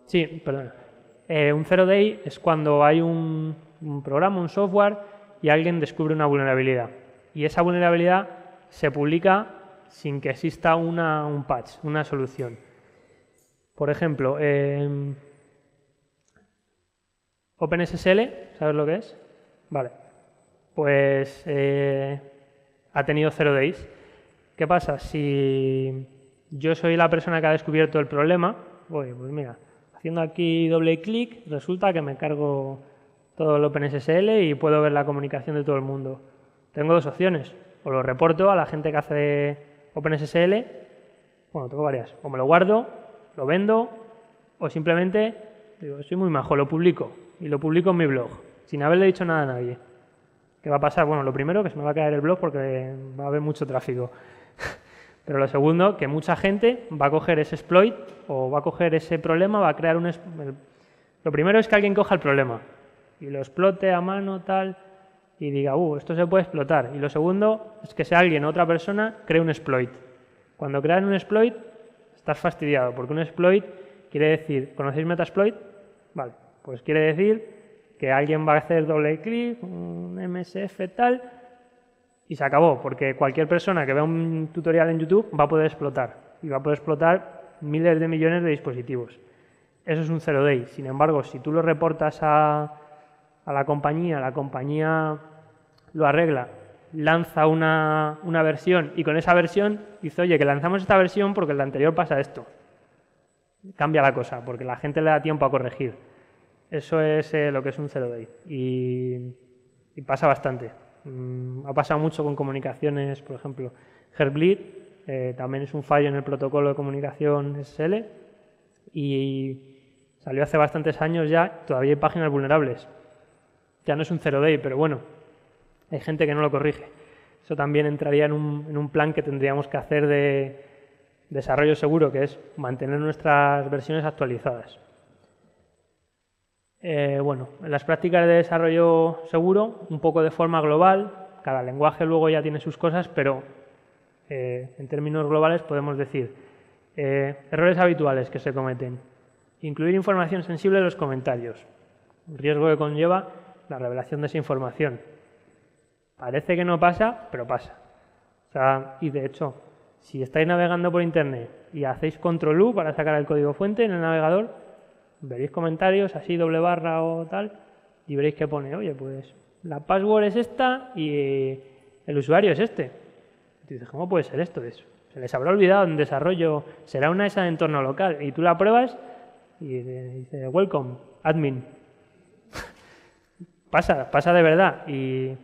Sí, perdón. Un zero day es cuando hay un programa, un software y alguien descubre una vulnerabilidad. Y esa vulnerabilidad se publica sin que exista un patch, una solución. Por ejemplo, OpenSSL, ¿sabes lo que es? Vale. Pues ha tenido 0 days. ¿Qué pasa? Si yo soy la persona que ha descubierto el problema, pues mira, haciendo aquí doble clic, resulta que me cargo todo el OpenSSL y puedo ver la comunicación de todo el mundo. Tengo dos opciones. O lo reporto a la gente que hace OpenSSL, bueno, tengo varias. O me lo guardo, lo vendo, o simplemente digo, soy muy majo, lo publico. Y lo publico en mi blog, sin haberle dicho nada a nadie. ¿Qué va a pasar? Bueno, lo primero, que se me va a caer el blog porque va a haber mucho tráfico. Pero lo segundo, que mucha gente va a coger ese exploit o va a coger ese problema, va a crear un... Lo primero es que alguien coja el problema y lo explote a mano, tal, y diga, esto se puede explotar. Y lo segundo es que sea alguien o otra persona cree un exploit. Cuando crean un exploit, estás fastidiado, porque un exploit quiere decir, ¿conocéis Metasploit? Vale, pues quiere decir que alguien va a hacer doble clic, un MSF tal, y se acabó, porque cualquier persona que vea un tutorial en YouTube va a poder explotar, y va a poder explotar miles de millones de dispositivos. Eso es un zero day. Sin embargo, si tú lo reportas a la compañía lo arregla, lanza una versión y con esa versión dice, oye, que lanzamos esta versión porque en la anterior pasa esto. Cambia la cosa, porque la gente le da tiempo a corregir. Eso es lo que es un zero day. Y pasa bastante. Ha pasado mucho con comunicaciones, por ejemplo, Heartbleed, también es un fallo en el protocolo de comunicación SSL y salió hace bastantes años ya, todavía hay páginas vulnerables. Ya no es un zero day, pero bueno, hay gente que no lo corrige. Eso también entraría en un plan que tendríamos que hacer de desarrollo seguro, que es mantener nuestras versiones actualizadas. Bueno, en las prácticas de desarrollo seguro, un poco de forma global, cada lenguaje luego ya tiene sus cosas, pero en términos globales podemos decir errores habituales que se cometen. Incluir información sensible en los comentarios. El riesgo que conlleva la revelación de esa información. Parece que no pasa, pero pasa. O sea, y de hecho, si estáis navegando por Internet y hacéis control-U para sacar el código fuente en el navegador, veréis comentarios así, doble barra o tal, y veréis que pone, oye, pues la password es esta y el usuario es este. Y dices, ¿cómo puede ser esto? Se les habrá olvidado en desarrollo, será una esa de entorno local. Y tú la pruebas y dice, welcome, admin. Pasa de verdad. Y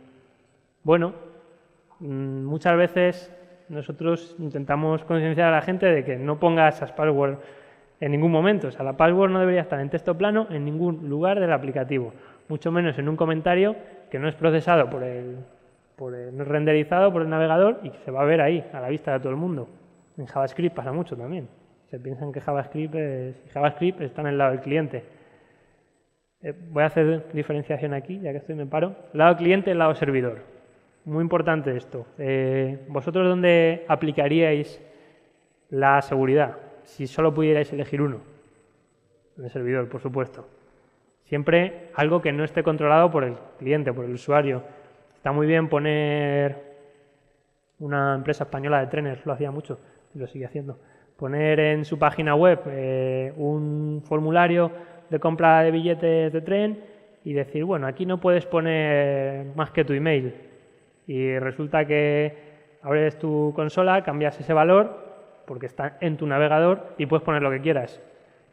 bueno, muchas veces nosotros intentamos concienciar a la gente de que no ponga esas passwords en ningún momento. O sea, la password no debería estar en texto plano en ningún lugar del aplicativo. Mucho menos en un comentario que no es procesado no es renderizado por el navegador y que se va a ver ahí, a la vista de todo el mundo. En JavaScript pasa mucho también. Se piensan que JavaScript está en el lado del cliente. Voy a hacer diferenciación aquí, ya que estoy me paro. Lado cliente, lado servidor. Muy importante esto. ¿Vosotros dónde aplicaríais la seguridad? Si solo pudierais elegir uno. En el servidor, por supuesto. Siempre algo que no esté controlado por el cliente, por el usuario. Está muy bien poner, una empresa española de trenes lo hacía mucho y lo sigue haciendo, poner en su página web un formulario de compra de billetes de tren y decir, bueno, aquí no puedes poner más que tu email. Y resulta que abres tu consola, cambias ese valor porque está en tu navegador y puedes poner lo que quieras.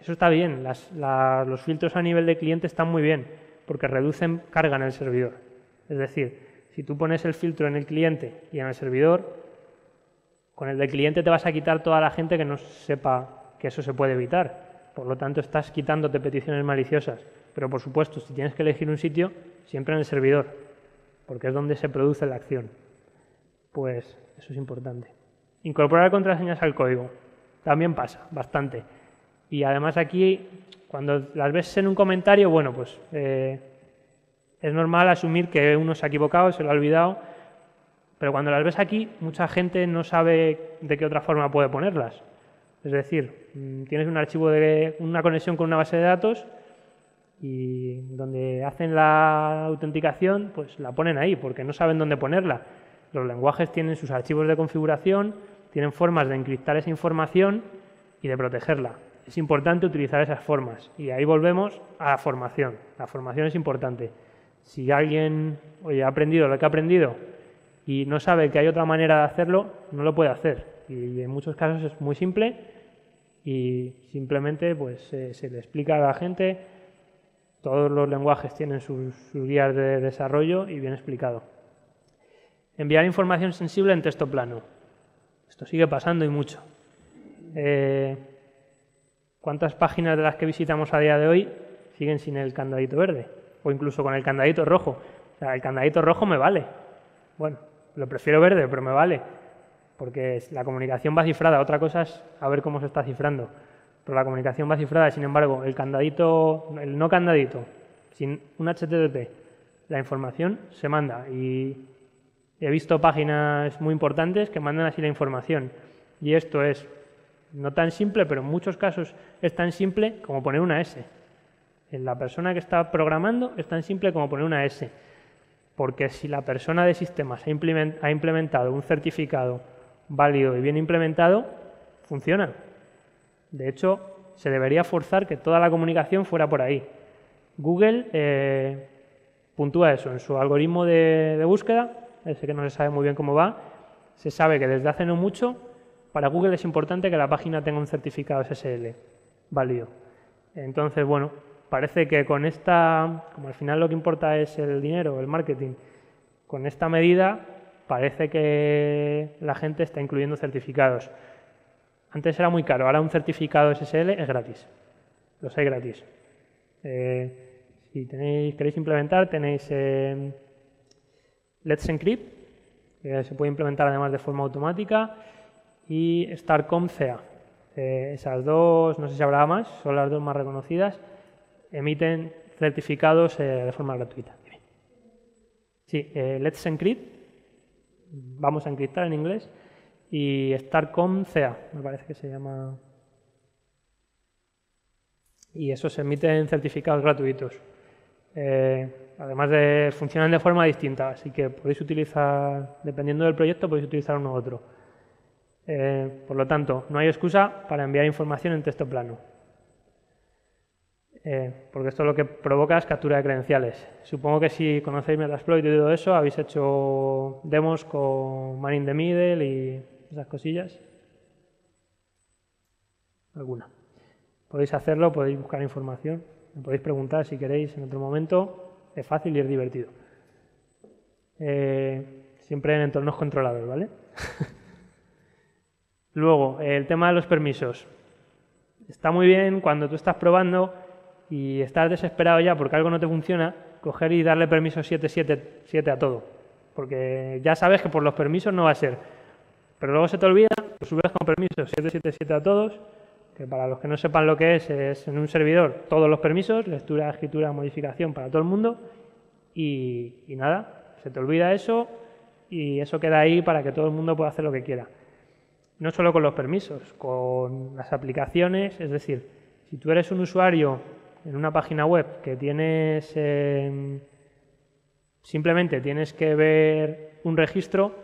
Eso está bien, los filtros a nivel de cliente están muy bien porque reducen carga en el servidor. Es decir, si tú pones el filtro en el cliente y en el servidor, con el del cliente te vas a quitar toda la gente que no sepa que eso se puede evitar. Por lo tanto, estás quitándote peticiones maliciosas. Pero, por supuesto, si tienes que elegir un sitio, siempre en el servidor, porque es donde se produce la acción. Pues eso es importante. Incorporar contraseñas al código. También pasa, bastante. Y además aquí, cuando las ves en un comentario, bueno, pues es normal asumir que uno se ha equivocado, se lo ha olvidado, pero cuando las ves aquí, mucha gente no sabe de qué otra forma puede ponerlas. Es decir, tienes un archivo de una conexión con una base de datos y donde hacen la autenticación, pues la ponen ahí, porque no saben dónde ponerla. Los lenguajes tienen sus archivos de configuración, tienen formas de encriptar esa información y de protegerla. Es importante utilizar esas formas. Y ahí volvemos a la formación. La formación es importante. Si alguien ha aprendido lo que ha aprendido y no sabe que hay otra manera de hacerlo, no lo puede hacer. Y en muchos casos es muy simple y simplemente pues, se le explica a la gente. Todos los lenguajes tienen sus guías de desarrollo y bien explicado. Enviar información sensible en texto plano. Esto sigue pasando y mucho. ¿Cuántas páginas de las que visitamos a día de hoy siguen sin el candadito verde? O incluso con el candadito rojo. O sea, el candadito rojo me vale. Bueno, lo prefiero verde, pero me vale. porque la comunicación va cifrada. Otra cosa es a ver cómo se está cifrando. Pero la comunicación va cifrada, sin embargo, el no candadito, sin un HTTP, la información se manda. Y he visto páginas muy importantes que mandan así la información. Y esto es no tan simple, pero en muchos casos es tan simple como poner una S. En la persona que está programando es tan simple como poner una S. Porque si la persona de sistemas ha implementado un certificado válido y bien implementado, funciona. De hecho, se debería forzar que toda la comunicación fuera por ahí. Google puntúa eso en su algoritmo de búsqueda, ese que no se sabe muy bien cómo va. Se sabe que desde hace no mucho, para Google es importante que la página tenga un certificado SSL válido. Entonces, bueno, parece que con esta, como al final lo que importa es el dinero, el marketing, con esta medida parece que la gente está incluyendo certificados. Antes era muy caro, ahora un certificado SSL es gratis. Los hay gratis. Si queréis implementar, tenéis Let's Encrypt, que se puede implementar además de forma automática, y Starcom CA. Esas dos, no sé si habrá más, son las dos más reconocidas, emiten certificados de forma gratuita. Sí, Let's Encrypt, vamos a encriptar en inglés, y Starcom CA, me parece que se llama. Y esos emiten certificados gratuitos. Además funcionan de forma distinta, así que podéis utilizar, dependiendo del proyecto, podéis utilizar uno u otro. Por lo tanto, no hay excusa para enviar información en texto plano. Porque esto lo que provoca es captura de credenciales. Supongo que si conocéis Metasploit y todo eso, habéis hecho demos con Man in the Middle y esas cosillas. ¿Alguna? Podéis hacerlo, podéis buscar información, me podéis preguntar si queréis en otro momento. Es fácil y es divertido. Siempre en entornos controlados, ¿vale? Luego, el tema de los permisos. Está muy bien cuando tú estás probando y estás desesperado ya porque algo no te funciona, coger y darle permiso 777 a todo. Porque ya sabes que por los permisos no va a ser. Pero luego se te olvida, lo subes con permiso 777 a todos, que para los que no sepan lo que es en un servidor todos los permisos, lectura, escritura, modificación para todo el mundo, y nada, se te olvida eso y eso queda ahí para que todo el mundo pueda hacer lo que quiera. No solo con los permisos, con las aplicaciones, es decir, si tú eres un usuario en una página web que tienes, simplemente tienes que ver un registro,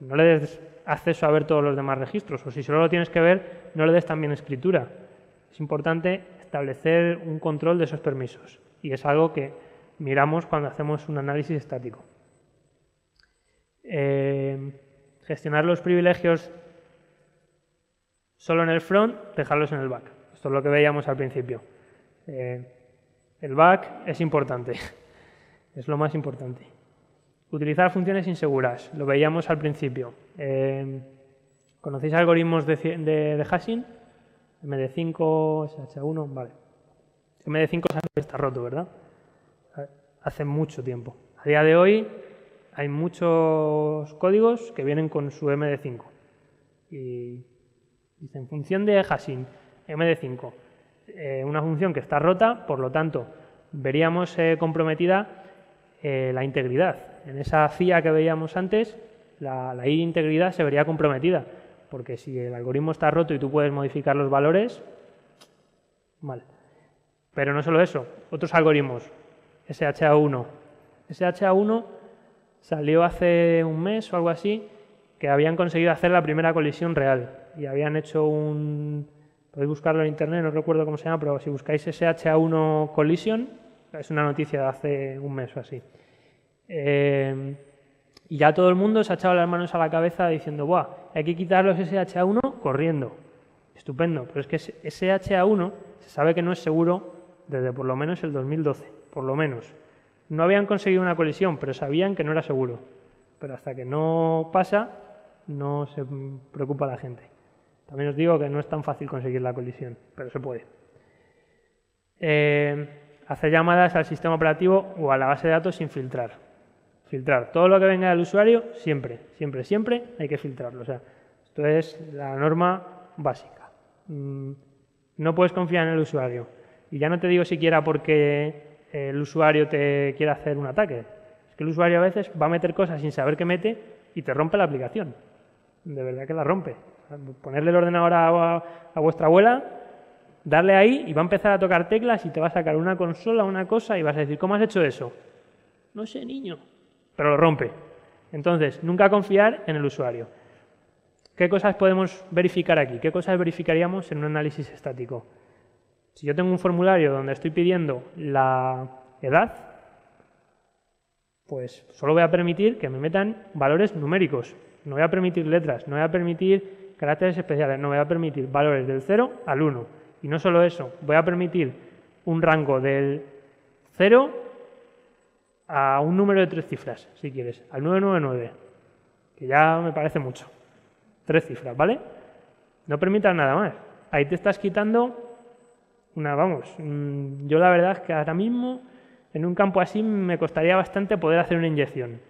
no le des acceso a ver todos los demás registros, o si solo lo tienes que ver, no le des también escritura. Es importante establecer un control de esos permisos y es algo que miramos cuando hacemos un análisis estático. Gestionar los privilegios solo en el front, dejarlos en el back. Esto es lo que veíamos al principio. El back es importante, es lo más importante. Utilizar funciones inseguras, lo veíamos al principio. ¿Conocéis algoritmos de hashing? MD5, SH1, vale. MD5 está roto, ¿verdad? Hace mucho tiempo. A día de hoy hay muchos códigos que vienen con su MD5. Y dicen función de hashing, MD5. Una función que está rota, por lo tanto, veríamos comprometida la integridad. En esa FIA que veíamos antes, la integridad se vería comprometida, porque si el algoritmo está roto y tú puedes modificar los valores, mal. Pero no solo eso, otros algoritmos, SHA1. SHA1 salió hace un mes o algo así, que habían conseguido hacer la primera colisión real y habían hecho podéis buscarlo en internet, no recuerdo cómo se llama, pero si buscáis SHA1 Collision, es una noticia de hace un mes o así. Y ya todo el mundo se ha echado las manos a la cabeza diciendo, ¡buah! Hay que quitar los SHA1 corriendo. Estupendo, pero es que SHA1 se sabe que no es seguro desde por lo menos el 2012, por lo menos. No habían conseguido una colisión, pero sabían que no era seguro. Pero hasta que no pasa, no se preocupa la gente. También os digo que no es tan fácil conseguir la colisión, pero se puede. Hacer llamadas al sistema operativo o a la base de datos sin filtrar. Filtrar todo lo que venga del usuario, siempre hay que filtrarlo. O sea, Esto es la norma básica. No puedes confiar en el usuario. Y ya no te digo siquiera porque el usuario te quiere hacer un ataque. Es que el usuario a veces va a meter cosas sin saber qué mete y te rompe la aplicación. De verdad que la rompe. Ponerle el ordenador a vuestra abuela, darle ahí y va a empezar a tocar teclas y te va a sacar una consola, una cosa y vas a decir, ¿cómo has hecho eso? No sé, niño. Pero lo rompe. Entonces, nunca confiar en el usuario. ¿Qué cosas podemos verificar aquí? ¿Qué cosas verificaríamos en un análisis estático? Si yo tengo un formulario donde estoy pidiendo la edad, pues solo voy a permitir que me metan valores numéricos. No voy a permitir letras, no voy a permitir caracteres especiales, no voy a permitir valores del 0 al 1. Y no solo eso, voy a permitir un rango del 0 a un número de 3 cifras, si quieres, al 999, que ya me parece mucho. 3 cifras, ¿vale? No permitas nada más. Ahí te estás quitando yo la verdad es que ahora mismo en un campo así me costaría bastante poder hacer una inyección.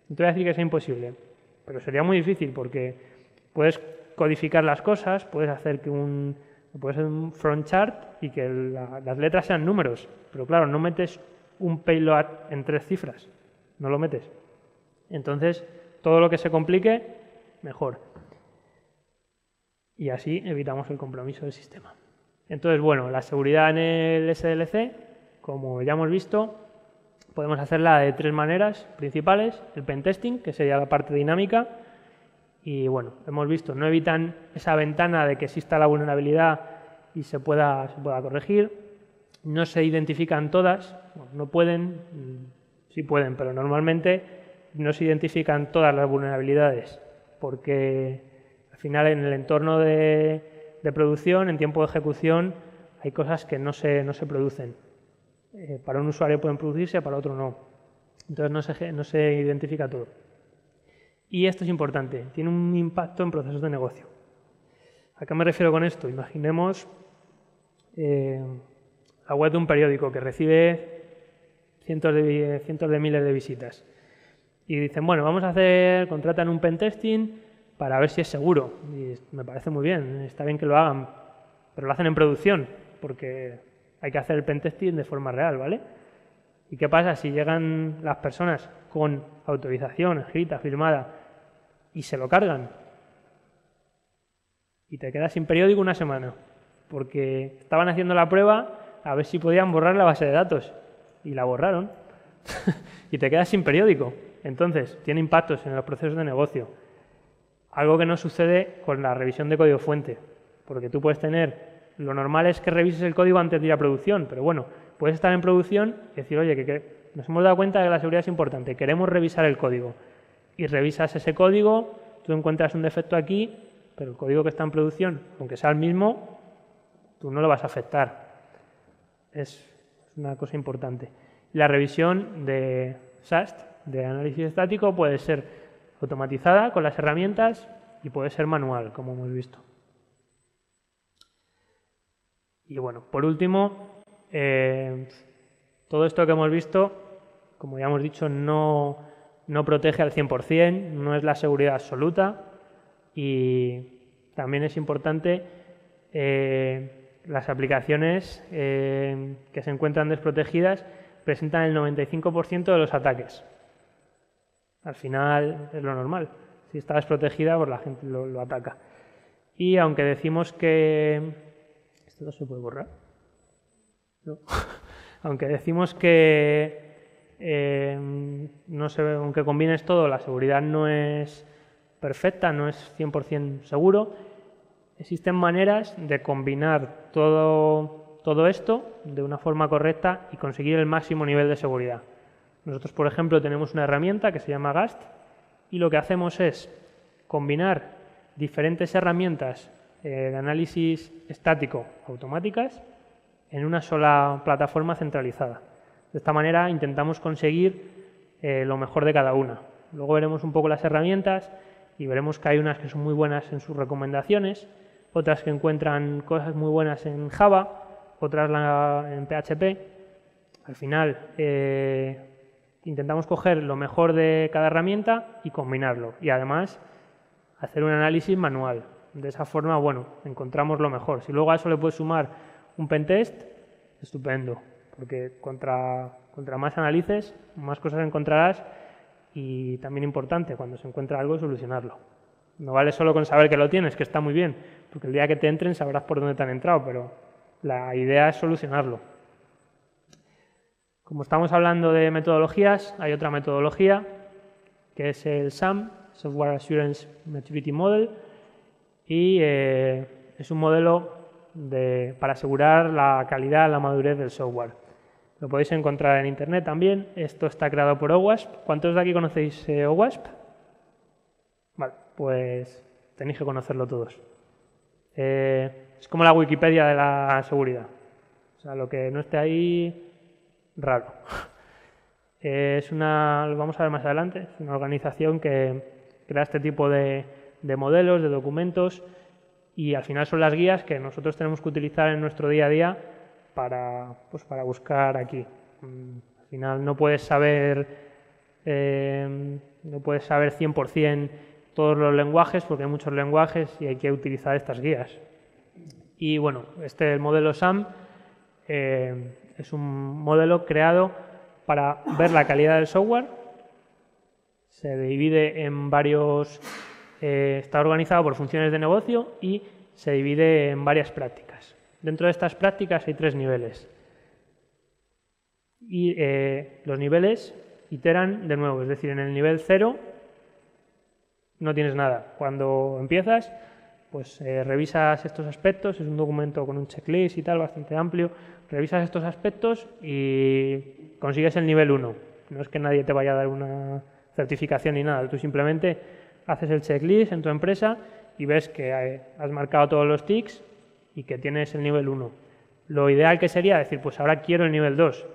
No te voy a decir que sea imposible, pero sería muy difícil porque puedes codificar las cosas, puedes hacer puedes hacer un front chart y que las letras sean números, pero claro, no metes un payload en 3 cifras, no lo metes. Entonces, todo lo que se complique, mejor. Y así evitamos el compromiso del sistema. Entonces, bueno, la seguridad en el SDLC, como ya hemos visto, podemos hacerla de 3 maneras principales. El pentesting, que sería la parte dinámica, y bueno, hemos visto, no evitan esa ventana de que exista la vulnerabilidad y se pueda corregir. No se identifican todas, bueno, no pueden, sí pueden, pero normalmente no se identifican todas las vulnerabilidades, porque al final en el entorno de producción, en tiempo de ejecución, hay cosas que no se producen. Para un usuario pueden producirse, para otro no. Entonces no se identifica todo. Y esto es importante, tiene un impacto en procesos de negocio. ¿A qué me refiero con esto? Imaginemos la web de un periódico que recibe cientos de miles de visitas. Y dicen, bueno, contratan un pentesting para ver si es seguro. Y me parece muy bien, está bien que lo hagan, pero lo hacen en producción, porque hay que hacer el pentesting de forma real, ¿vale? ¿Y qué pasa si llegan las personas con autorización escrita, firmada, y se lo cargan? Y te quedas sin periódico una semana, porque estaban haciendo la prueba a ver si podían borrar la base de datos, y la borraron. Y te quedas sin periódico. Entonces, tiene impactos en los procesos de negocio. Algo que no sucede con la revisión de código fuente, porque tú puedes lo normal es que revises el código antes de ir a producción, pero bueno, puedes estar en producción y decir, oye, que nos hemos dado cuenta de que la seguridad es importante, queremos revisar el código. Y revisas ese código, tú encuentras un defecto aquí, pero el código que está en producción, aunque sea el mismo, tú no lo vas a afectar. Es una cosa importante. La revisión de SAST, de análisis estático, puede ser automatizada con las herramientas y puede ser manual, como hemos visto. Y bueno, por último, todo esto que hemos visto, como ya hemos dicho, no protege al 100%, no es la seguridad absoluta y también es importante las aplicaciones que se encuentran desprotegidas presentan el 95% de los ataques. Al final es lo normal. Si está desprotegida, pues la gente lo ataca. Y aunque decimos que... ¿Esto no se puede borrar? No. Aunque decimos que aunque combines todo, la seguridad no es perfecta, no es 100% seguro, existen maneras de combinar todo esto de una forma correcta y conseguir el máximo nivel de seguridad. Nosotros, por ejemplo, tenemos una herramienta que se llama GAST y lo que hacemos es combinar diferentes herramientas de análisis estático automáticas en una sola plataforma centralizada. De esta manera intentamos conseguir lo mejor de cada una. Luego veremos un poco las herramientas y veremos que hay unas que son muy buenas en sus recomendaciones, otras que encuentran cosas muy buenas en Java, otras en PHP. Al final intentamos coger lo mejor de cada herramienta y combinarlo. Y además hacer un análisis manual. De esa forma, bueno, encontramos lo mejor. Si luego a eso le puedes sumar un pentest, estupendo, porque contra más analices, más cosas encontrarás y también importante, cuando se encuentra algo, solucionarlo. No vale solo con saber que lo tienes, que está muy bien, porque el día que te entren sabrás por dónde te han entrado, pero la idea es solucionarlo. Como estamos hablando de metodologías, hay otra metodología que es el SAM, Software Assurance Maturity Model, y es un modelo para asegurar la calidad, la madurez del software. Lo podéis encontrar en internet también. Esto está creado por OWASP. ¿Cuántos de aquí conocéis OWASP? Vale, pues tenéis que conocerlo todos. Es como la Wikipedia de la seguridad. O sea, lo que no esté ahí, raro. Lo vamos a ver más adelante, es una organización que crea este tipo de modelos, de documentos, y al final son las guías que nosotros tenemos que utilizar en nuestro día a día para buscar aquí. Al final no puedes saber 100% todos los lenguajes, porque hay muchos lenguajes y hay que utilizar estas guías. Y bueno, el modelo SAM es un modelo creado para ver la calidad del software. Se divide en varios, está organizado por funciones de negocio y se divide en varias prácticas. Dentro de estas prácticas hay 3 niveles. Y los niveles iteran de nuevo, es decir, en el nivel 0 no tienes nada. Cuando empiezas, pues revisas estos aspectos, es un documento con un checklist y tal, bastante amplio, revisas estos aspectos y consigues el nivel 1. No es que nadie te vaya a dar una certificación ni nada, tú simplemente haces el checklist en tu empresa y ves que has marcado todos los tics y que tienes el nivel 1. Lo ideal que sería decir, pues ahora quiero el nivel 2.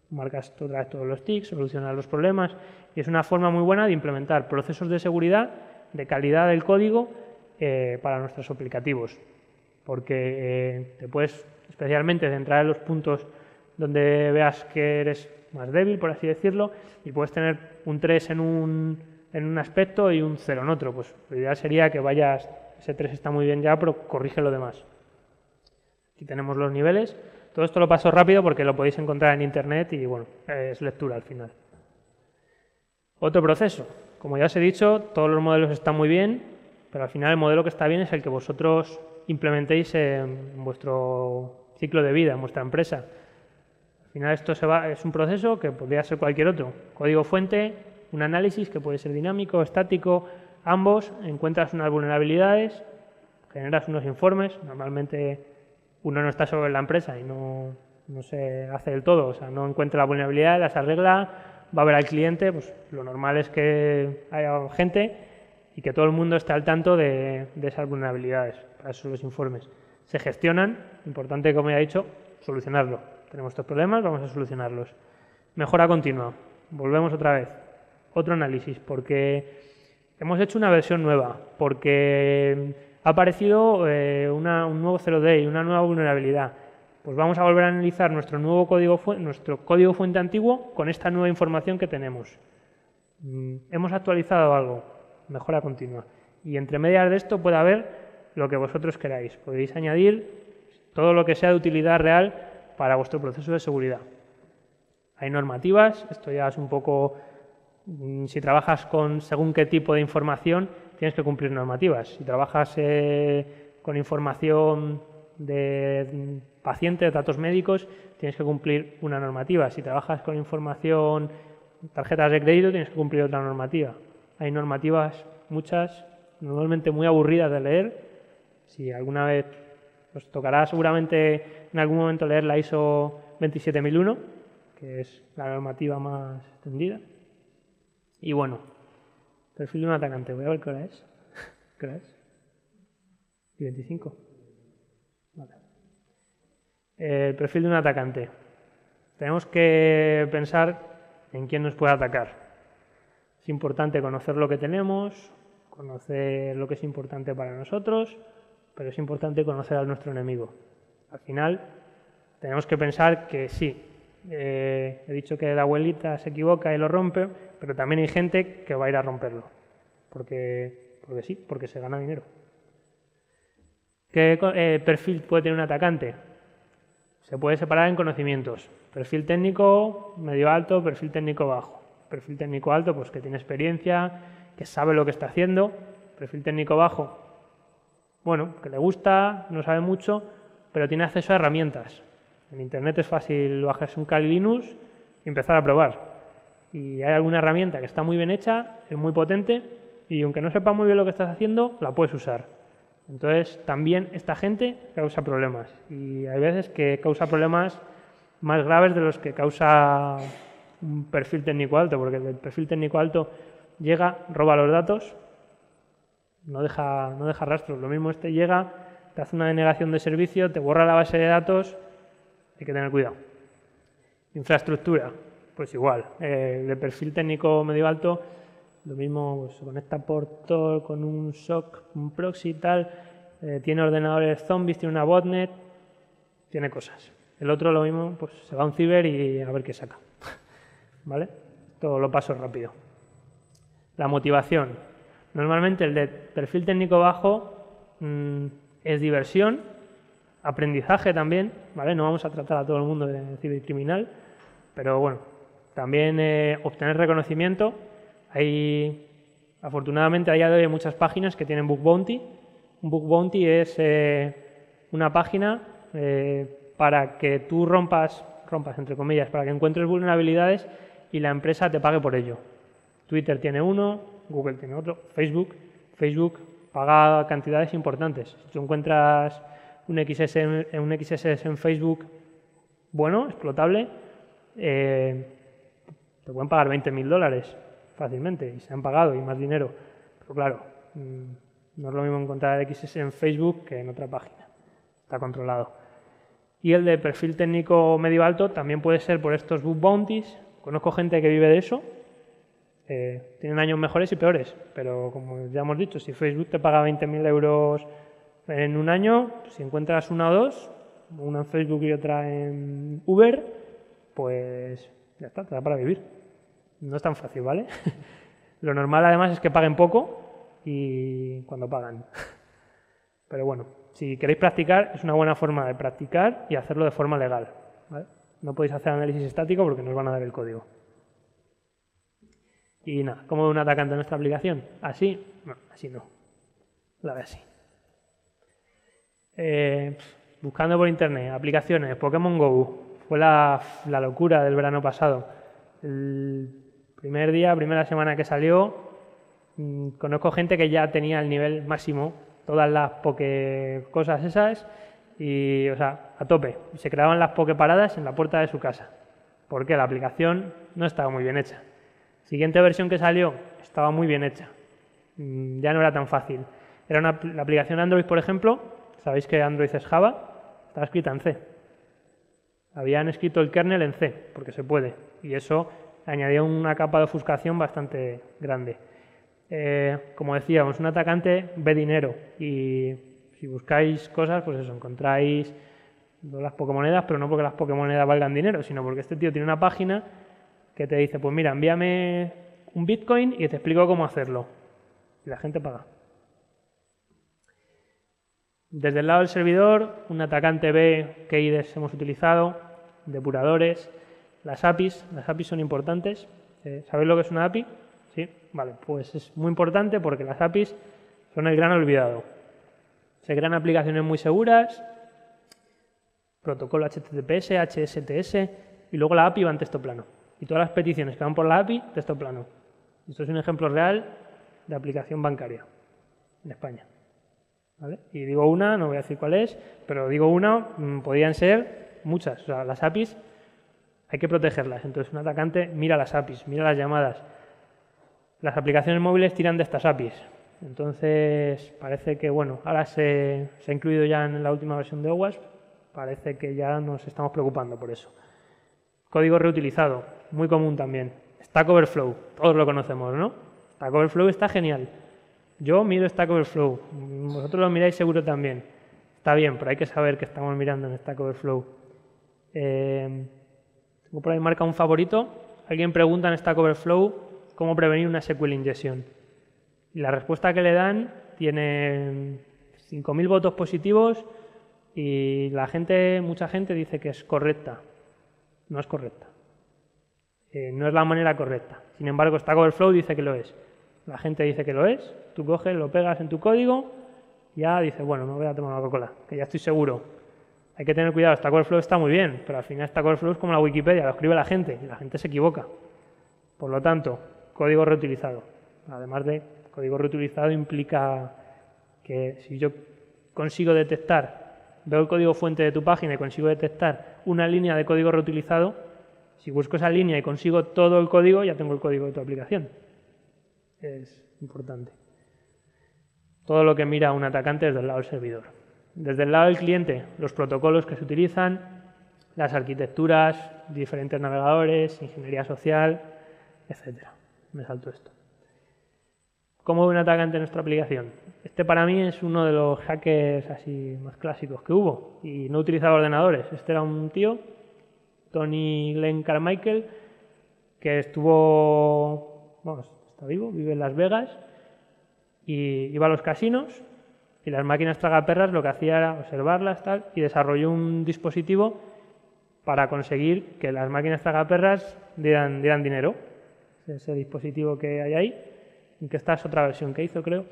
Marcas otra vez todos los tics, solucionas los problemas y es una forma muy buena de implementar procesos de seguridad, de calidad del código para nuestros aplicativos. Porque te puedes especialmente centrar en los puntos donde veas que eres más débil, por así decirlo, y puedes tener un 3 en un aspecto y un 0 en otro. Pues lo ideal sería que ese 3 está muy bien ya, pero corrige lo demás. Aquí tenemos los niveles. Todo esto lo paso rápido porque lo podéis encontrar en internet y bueno, es lectura al final. Otro proceso. Como ya os he dicho, todos los modelos están muy bien, pero al final el modelo que está bien es el que vosotros implementéis en vuestro ciclo de vida, en vuestra empresa. Al final esto es un proceso que podría ser cualquier otro. Código fuente, un análisis que puede ser dinámico, estático, ambos, encuentras unas vulnerabilidades, generas unos informes, normalmente uno no está sobre la empresa y no se hace del todo, o sea, no encuentra la vulnerabilidad, las arregla, va a ver al cliente, pues lo normal es que haya gente y que todo el mundo esté al tanto de esas vulnerabilidades, para eso son los informes. Se gestionan, importante como ya he dicho, solucionarlo. Tenemos estos problemas, vamos a solucionarlos. Mejora continua, volvemos otra vez. Otro análisis, porque hemos hecho una versión nueva, porque ha aparecido un nuevo 0D y una nueva vulnerabilidad. Pues vamos a volver a analizar nuestro código fuente antiguo con esta nueva información que tenemos. Hemos actualizado algo, mejora continua. Y entre medias de esto puede haber lo que vosotros queráis. Podéis añadir todo lo que sea de utilidad real para vuestro proceso de seguridad. Hay normativas, esto ya es un poco, si trabajas según qué tipo de información, tienes que cumplir normativas. Si trabajas con información de pacientes, datos médicos, tienes que cumplir una normativa. Si trabajas con información, tarjetas de crédito, tienes que cumplir otra normativa. Hay normativas, muchas, normalmente muy aburridas de leer. Si alguna vez os tocará seguramente en algún momento leer la ISO 27001, que es la normativa más extendida. Y bueno, perfil de un atacante. Voy a ver qué hora es. ¿Qué hora es? ¿Y 25? Vale. El perfil de un atacante. Tenemos que pensar en quién nos puede atacar. Es importante conocer lo que tenemos, conocer lo que es importante para nosotros, pero es importante conocer a nuestro enemigo. Al final, tenemos que pensar que sí, he dicho que la abuelita se equivoca y lo rompe, pero también hay gente que va a ir a romperlo, porque Porque sí, porque se gana dinero. ¿Qué perfil puede tener un atacante? Se puede separar en conocimientos. Perfil técnico medio alto, perfil técnico bajo. Perfil técnico alto, pues que tiene experiencia, que sabe lo que está haciendo. Perfil técnico bajo, bueno, que le gusta, no sabe mucho, pero tiene acceso a herramientas. En Internet es fácil bajarse un Kali Linux y empezar a probar. Y hay alguna herramienta que está muy bien hecha, es muy potente, y aunque no sepa muy bien lo que estás haciendo, la puedes usar. Entonces, también esta gente causa problemas. Y hay veces que causa problemas más graves de los que causa un perfil técnico alto, porque el perfil técnico alto llega, roba los datos, no deja rastros. Lo mismo llega, te hace una denegación de servicio, te borra la base de datos, hay que tener cuidado. Infraestructura, pues igual. De perfil técnico medio alto, lo mismo, pues, se conecta por Tor con un SOC, un proxy y tal, tiene ordenadores zombies, tiene una botnet, tiene cosas. El otro lo mismo, pues se va a un ciber y a ver qué saca. ¿Vale? Todo lo paso rápido. La motivación. Normalmente el de perfil técnico bajo es diversión, aprendizaje también, ¿vale? No vamos a tratar a todo el mundo de cibercriminal, pero bueno, también obtener reconocimiento. Afortunadamente a día de hoy hay muchas páginas que tienen bug bounty. Un bug bounty es una página para que tú rompas entre comillas, para que encuentres vulnerabilidades y la empresa te pague por ello. Twitter tiene uno, Google tiene otro, Facebook paga cantidades importantes. Si tú encuentras un XSS en Facebook bueno, explotable, te pueden pagar $20.000 fácilmente, y se han pagado, y más dinero. Pero claro, no es lo mismo encontrar XSS en Facebook que en otra página. Está controlado. Y el de perfil técnico medio alto también puede ser por estos bug bounties. Conozco gente que vive de eso. Tienen años mejores y peores, pero como ya hemos dicho, si Facebook te paga 20.000 euros en un año, si encuentras una o dos, una en Facebook y otra en Uber, pues ya está, te da para vivir. No es tan fácil, ¿vale? Lo normal además es que paguen poco y cuando pagan. Pero bueno, si queréis practicar, es una buena forma de practicar y hacerlo de forma legal, ¿vale? No podéis hacer análisis estático porque nos van a dar el código. Y nada, ¿cómo ve un atacante en nuestra aplicación? ¿Así? No, así no. La ve así. Buscando por internet, aplicaciones, Pokémon GO. Fue la locura del verano pasado. El primer día, primera semana que salió, conozco gente que ya tenía el nivel máximo, todas las cosas esas, y, o sea, a tope. Se creaban las paradas en la puerta de su casa, porque la aplicación no estaba muy bien hecha. Siguiente versión que salió estaba muy bien hecha. Ya no era tan fácil. Era la aplicación Android, por ejemplo. Sabéis que Android es Java. Estaba escrita en C. Habían escrito el kernel en C, porque se puede. Y eso añadía una capa de ofuscación bastante grande. Como decíamos, un atacante ve dinero. Y si buscáis cosas, pues eso, encontráis las Pokémonedas, pero no porque las Pokémonedas valgan dinero, sino porque este tío tiene una página que te dice, pues mira, envíame un Bitcoin y te explico cómo hacerlo. Y la gente paga. Desde el lado del servidor, un atacante ve qué IDs hemos utilizado, depuradores, las APIs. Las APIs son importantes. ¿Sabéis lo que es una API? Sí, vale, pues es muy importante porque las APIs son el gran olvidado. Se crean aplicaciones muy seguras, protocolo HTTPS, HSTS, y luego la API va en texto plano. Y todas las peticiones que van por la API, texto plano. Esto es un ejemplo real de aplicación bancaria en España. ¿Vale? Y digo una, no voy a decir cuál es, pero digo una, podrían ser muchas. O sea, las APIs hay que protegerlas. Entonces un atacante mira las APIs, mira las llamadas. Las aplicaciones móviles tiran de estas APIs. Entonces parece que, bueno, ahora se ha incluido ya en la última versión de OWASP, parece que ya nos estamos preocupando por eso. Código reutilizado, muy común también. Stack Overflow, todos lo conocemos, ¿no? Stack Overflow está genial. Yo miro Stack Overflow, vosotros lo miráis seguro también. Está bien, pero hay que saber que estamos mirando en Stack Overflow. Tengo por ahí marca un favorito. Alguien pregunta en Stack Overflow cómo prevenir una SQL injection. Y la respuesta que le dan tiene 5.000 votos positivos y mucha gente dice que es correcta. No es correcta. No es la manera correcta. Sin embargo, Stack Overflow dice que lo es. La gente dice que lo es. Tú coges, lo pegas en tu código y ya dices, bueno, no voy a tomar una Coca-Cola, que ya estoy seguro. Hay que tener cuidado. Stack Overflow está muy bien, pero al final Stack Overflow es como la Wikipedia, lo escribe la gente y la gente se equivoca. Por lo tanto, código reutilizado. Además de código reutilizado implica que si yo consigo detectar, veo el código fuente de tu página y consigo detectar una línea de código reutilizado, si busco esa línea y consigo todo el código, ya tengo el código de tu aplicación. Es importante. Todo lo que mira un atacante desde el lado del servidor. Desde el lado del cliente, los protocolos que se utilizan, las arquitecturas, diferentes navegadores, ingeniería social, etcétera. Me salto esto. ¿Cómo ve un atacante en nuestra aplicación? Este para mí es uno de los hackers así más clásicos que hubo y no utilizaba ordenadores. Este era un tío, Tony Glenn Carmichael, que está vivo, vive en Las Vegas y iba a los casinos y las máquinas tragaperras lo que hacía era observarlas tal, y desarrolló un dispositivo para conseguir que las máquinas tragaperras dieran dinero. Ese dispositivo que hay ahí, que esta es otra versión que hizo, creo.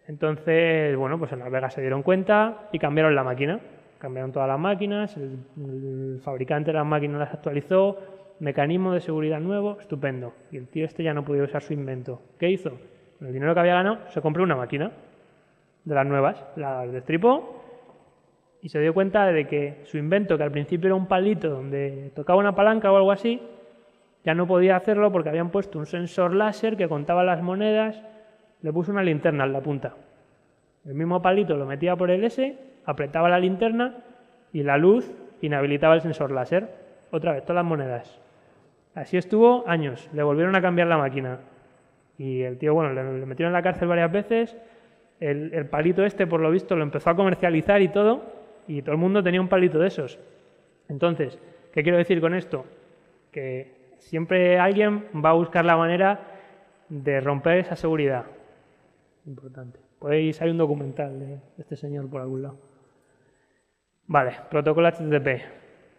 Entonces, bueno, pues en Las Vegas se dieron cuenta y cambiaron la máquina. Cambiaron todas las máquinas, el fabricante de las máquinas las actualizó, mecanismo de seguridad nuevo, estupendo. Y el tío este ya no podía usar su invento. ¿Qué hizo? Con el dinero que había ganado, se compró una máquina de las nuevas, las destripó y se dio cuenta de que su invento, que al principio era un palito donde tocaba una palanca o algo así, ya no podía hacerlo porque habían puesto un sensor láser que contaba las monedas, le puso una linterna en la punta. El mismo palito lo metía por el S, apretaba la linterna y la luz inhabilitaba el sensor láser. Otra vez, todas las monedas. Así estuvo años. Le volvieron a cambiar la máquina. Y el tío, bueno, le metieron en la cárcel varias veces. El palito este, por lo visto, lo empezó a comercializar y todo el mundo tenía un palito de esos. Entonces, ¿qué quiero decir con esto? Que siempre alguien va a buscar la manera de romper esa seguridad. Importante. Podéis, hay un documental de este señor por algún lado. Vale, protocolo HTTP.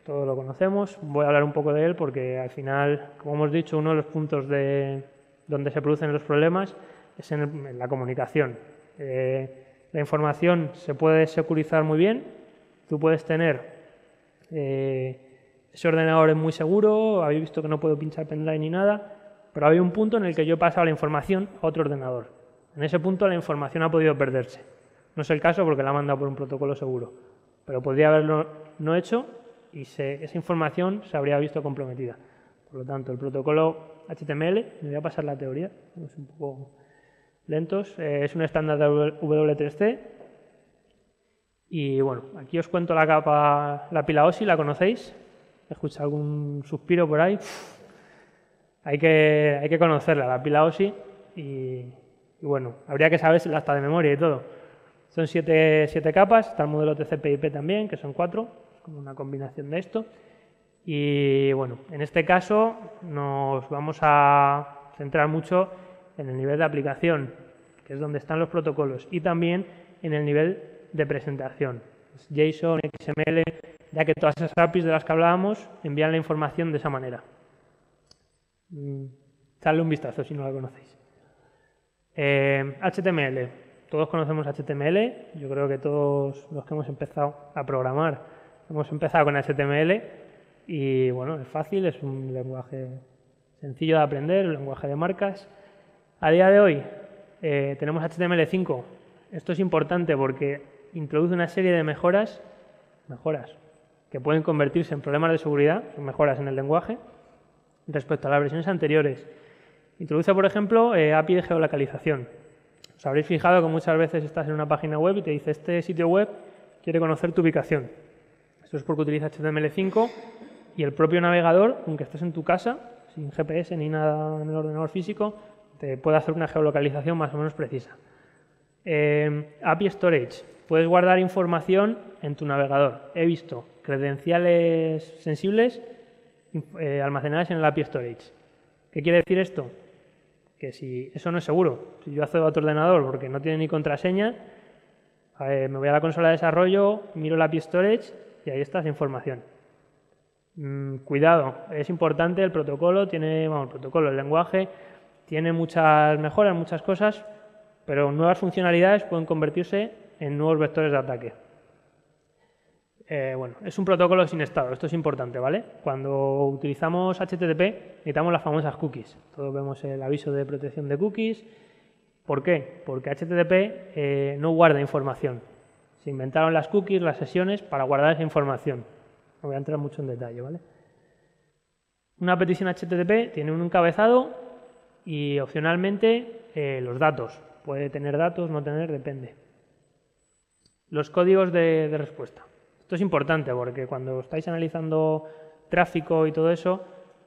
Todos lo conocemos. Voy a hablar un poco de él porque al final, como hemos dicho, uno de los puntos donde se producen los problemas es en la comunicación. La información se puede securizar muy bien. Tú puedes tener ese ordenador es muy seguro, habéis visto que no puedo pinchar pendrive ni nada, pero había un punto en el que yo he pasado la información a otro ordenador. En ese punto la información ha podido perderse. No es el caso porque la ha mandado por un protocolo seguro, pero podría haberlo no hecho y esa información se habría visto comprometida. Por lo tanto, el protocolo HTML, me voy a pasar la teoría, es un poco lentos, es un estándar de W3C y bueno, aquí os cuento la capa, la pila OSI, ¿la conocéis? ¿Escucha algún suspiro por ahí? Hay que conocerla, la pila OSI, y bueno, habría que sabérsela hasta de memoria y todo. Son 7 capas, está el modelo TCP/IP también, que son 4, como una combinación de esto. Y bueno, en este caso nos vamos a centrar mucho en el nivel de aplicación, que es donde están los protocolos, y también en el nivel de presentación. JSON, XML, ya que todas esas APIs de las que hablábamos envían la información de esa manera. Echadle un vistazo si no la conocéis. HTML. Todos conocemos HTML. Yo creo que todos los que hemos empezado a programar hemos empezado con HTML y bueno, es fácil, es un lenguaje sencillo de aprender, un lenguaje de marcas. A día de hoy tenemos HTML5. Esto es importante porque introduce una serie de mejoras que pueden convertirse en problemas de seguridad, son mejoras en el lenguaje, respecto a las versiones anteriores. Introduce, por ejemplo, API de geolocalización. Os habréis fijado que muchas veces estás en una página web y te dice este sitio web quiere conocer tu ubicación. Esto es porque utiliza HTML5 y el propio navegador, aunque estés en tu casa, sin GPS ni nada en el ordenador físico, te puede hacer una geolocalización más o menos precisa. API Storage. Puedes guardar información en tu navegador. He visto credenciales sensibles almacenadas en el API Storage. ¿Qué quiere decir esto? que si eso no es seguro. Si yo accedo a otro ordenador porque no tiene ni contraseña, me voy a la consola de desarrollo, miro la API Storage y ahí está esa información. Cuidado, es importante el protocolo, el lenguaje tiene muchas mejoras, muchas cosas, pero nuevas funcionalidades pueden convertirse en nuevos vectores de ataque. Es un protocolo sin estado, esto es importante, ¿vale? Cuando utilizamos HTTP necesitamos las famosas cookies. Todos vemos el aviso de protección de cookies. ¿Por qué? Porque HTTP no guarda información. Se inventaron las cookies, las sesiones, para guardar esa información. No voy a entrar mucho en detalle, ¿vale? Una petición HTTP tiene un encabezado y opcionalmente los datos. Puede tener datos, no tener, depende. Los códigos de respuesta. Esto es importante porque cuando estáis analizando tráfico y todo eso,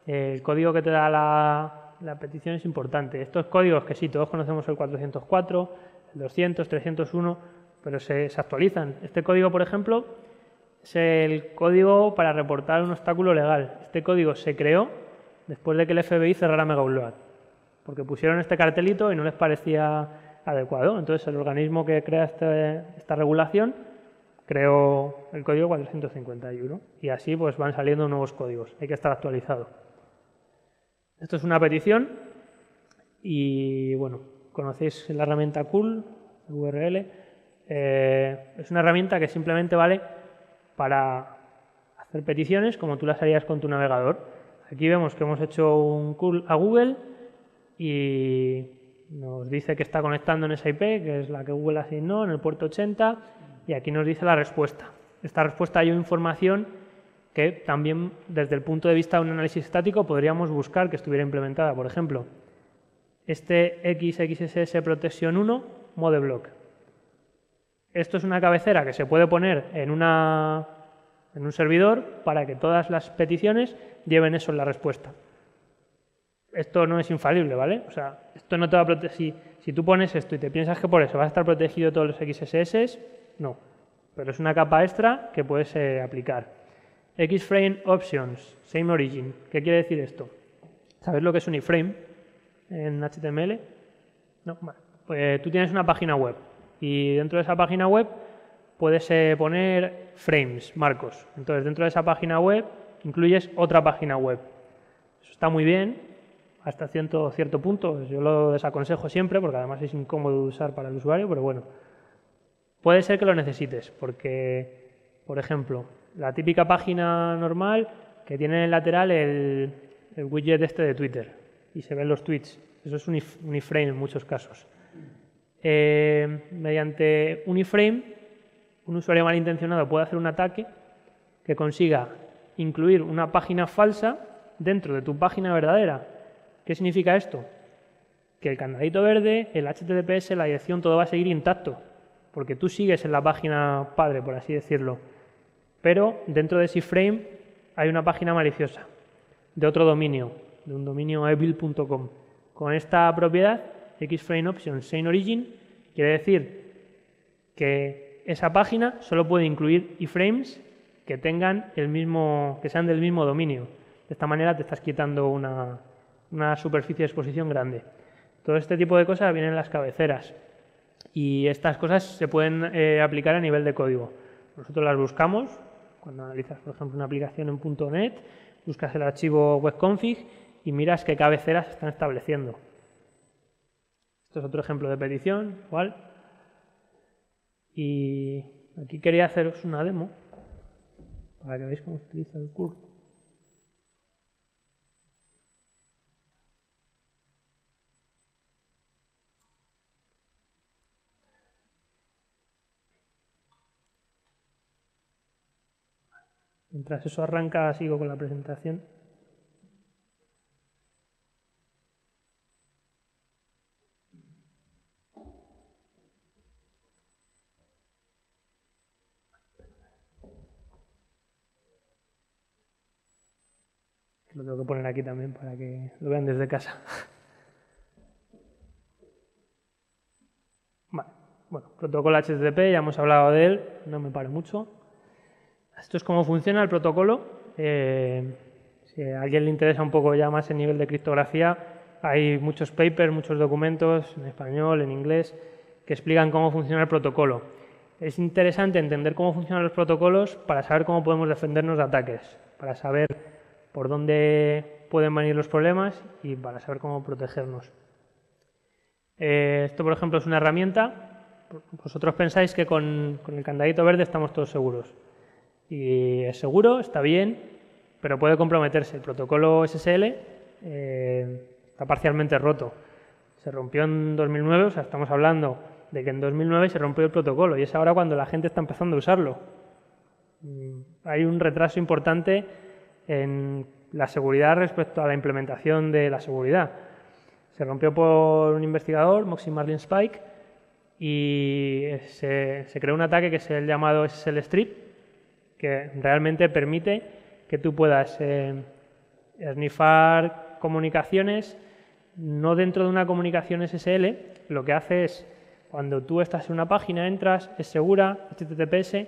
el código que te da la petición es importante. Estos códigos que sí, todos conocemos el 404, el 200, 301, pero se actualizan. Este código, por ejemplo, es el código para reportar un obstáculo legal. Este código se creó después de que el FBI cerrara Megaupload, porque pusieron este cartelito y no les parecía adecuado. Entonces el organismo que crea esta regulación creó el código 451 y así pues van saliendo nuevos códigos. Hay que estar actualizado. Esto es una petición y bueno, conocéis la herramienta curl, URL. Es una herramienta que simplemente vale para hacer peticiones como tú las harías con tu navegador. Aquí vemos que hemos hecho un curl a Google y nos dice que está conectando en esa IP, que es la que Google asignó en el puerto 80, y aquí nos dice la respuesta. Esta respuesta hay información que también desde el punto de vista de un análisis estático podríamos buscar que estuviera implementada. Por ejemplo, este XXSS Protection 1 mode block. Esto es una cabecera que se puede poner en un servidor para que todas las peticiones lleven eso en la respuesta. Esto no es infalible, ¿vale? O sea, esto no te va a proteger. Si tú pones esto y te piensas que por eso vas a estar protegido de todos los XSS, no. Pero es una capa extra que puedes aplicar. Xframe Options, Same Origin. ¿Qué quiere decir esto? ¿Sabes lo que es un iframe en HTML? No, vale. Pues tú tienes una página web y dentro de esa página web puedes poner frames, marcos. Entonces, dentro de esa página web incluyes otra página web. Eso está muy bien hasta cierto punto. Yo lo desaconsejo siempre porque además es incómodo de usar para el usuario, pero bueno. Puede ser que lo necesites porque, por ejemplo, la típica página normal que tiene en el lateral el widget este de Twitter y se ven los tweets. Eso es un iframe en muchos casos. Mediante un iframe, un usuario malintencionado puede hacer un ataque que consiga incluir una página falsa dentro de tu página verdadera. ¿Qué significa esto? Que el candadito verde, el HTTPS, la dirección, todo va a seguir intacto, porque tú sigues en la página padre, por así decirlo. Pero dentro de ese iframe hay una página maliciosa de otro dominio, de un dominio evil.com. Con esta propiedad, Xframe Option Same Origin, quiere decir que esa página solo puede incluir iframes que tengan que sean del mismo dominio. De esta manera te estás quitando una superficie de exposición grande. Todo este tipo de cosas vienen en las cabeceras y estas cosas se pueden aplicar a nivel de código. Nosotros las buscamos cuando analizas, por ejemplo, una aplicación en .NET, buscas el archivo webconfig y miras qué cabeceras se están estableciendo. Esto es otro ejemplo de petición, igual. Y aquí quería haceros una demo para que veáis cómo se utiliza el curl. Mientras eso arranca, sigo con la presentación. Lo tengo que poner aquí también para que lo vean desde casa. Vale. Bueno, protocolo HTTP, ya hemos hablado de él, no me paro mucho. Esto es cómo funciona el protocolo. Si a alguien le interesa un poco ya más el nivel de criptografía, hay muchos papers, muchos documentos en español, en inglés, que explican cómo funciona el protocolo. Es interesante entender cómo funcionan los protocolos para saber cómo podemos defendernos de ataques, para saber por dónde pueden venir los problemas y para saber cómo protegernos. Esto, por ejemplo, es una herramienta. Vosotros pensáis que con el candadito verde estamos todos seguros. Y es seguro, está bien, pero puede comprometerse. El protocolo SSL está parcialmente roto. Se rompió en 2009, o sea, estamos hablando de que en 2009 se rompió el protocolo y es ahora cuando la gente está empezando a usarlo. Hay un retraso importante en la seguridad respecto a la implementación de la seguridad. Se rompió por un investigador, Moxie Marlin Spike, y se creó un ataque que es el llamado SSL Strip, que realmente permite que tú puedas snifar comunicaciones no dentro de una comunicación SSL. Lo que hace es, cuando tú estás en una página, entras, es segura, HTTPS,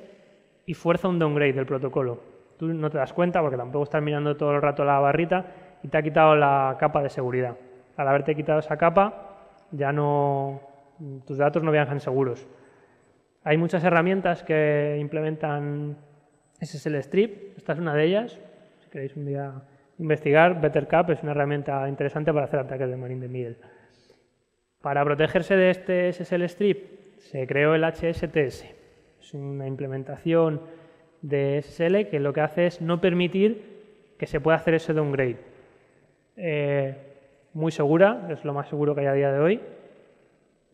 y fuerza un downgrade del protocolo. Tú no te das cuenta porque tampoco estás mirando todo el rato la barrita y te ha quitado la capa de seguridad. Al haberte quitado esa capa, ya no, tus datos no viajan seguros. Hay muchas herramientas que implementan SSL Strip. Esta es una de ellas. Si queréis un día investigar, Bettercap es una herramienta interesante para hacer ataques de man in the middle. Para protegerse de este SSL Strip se creó el HSTS. Es una implementación de SSL que lo que hace es no permitir que se pueda hacer ese downgrade. Muy segura, es lo más seguro que hay a día de hoy.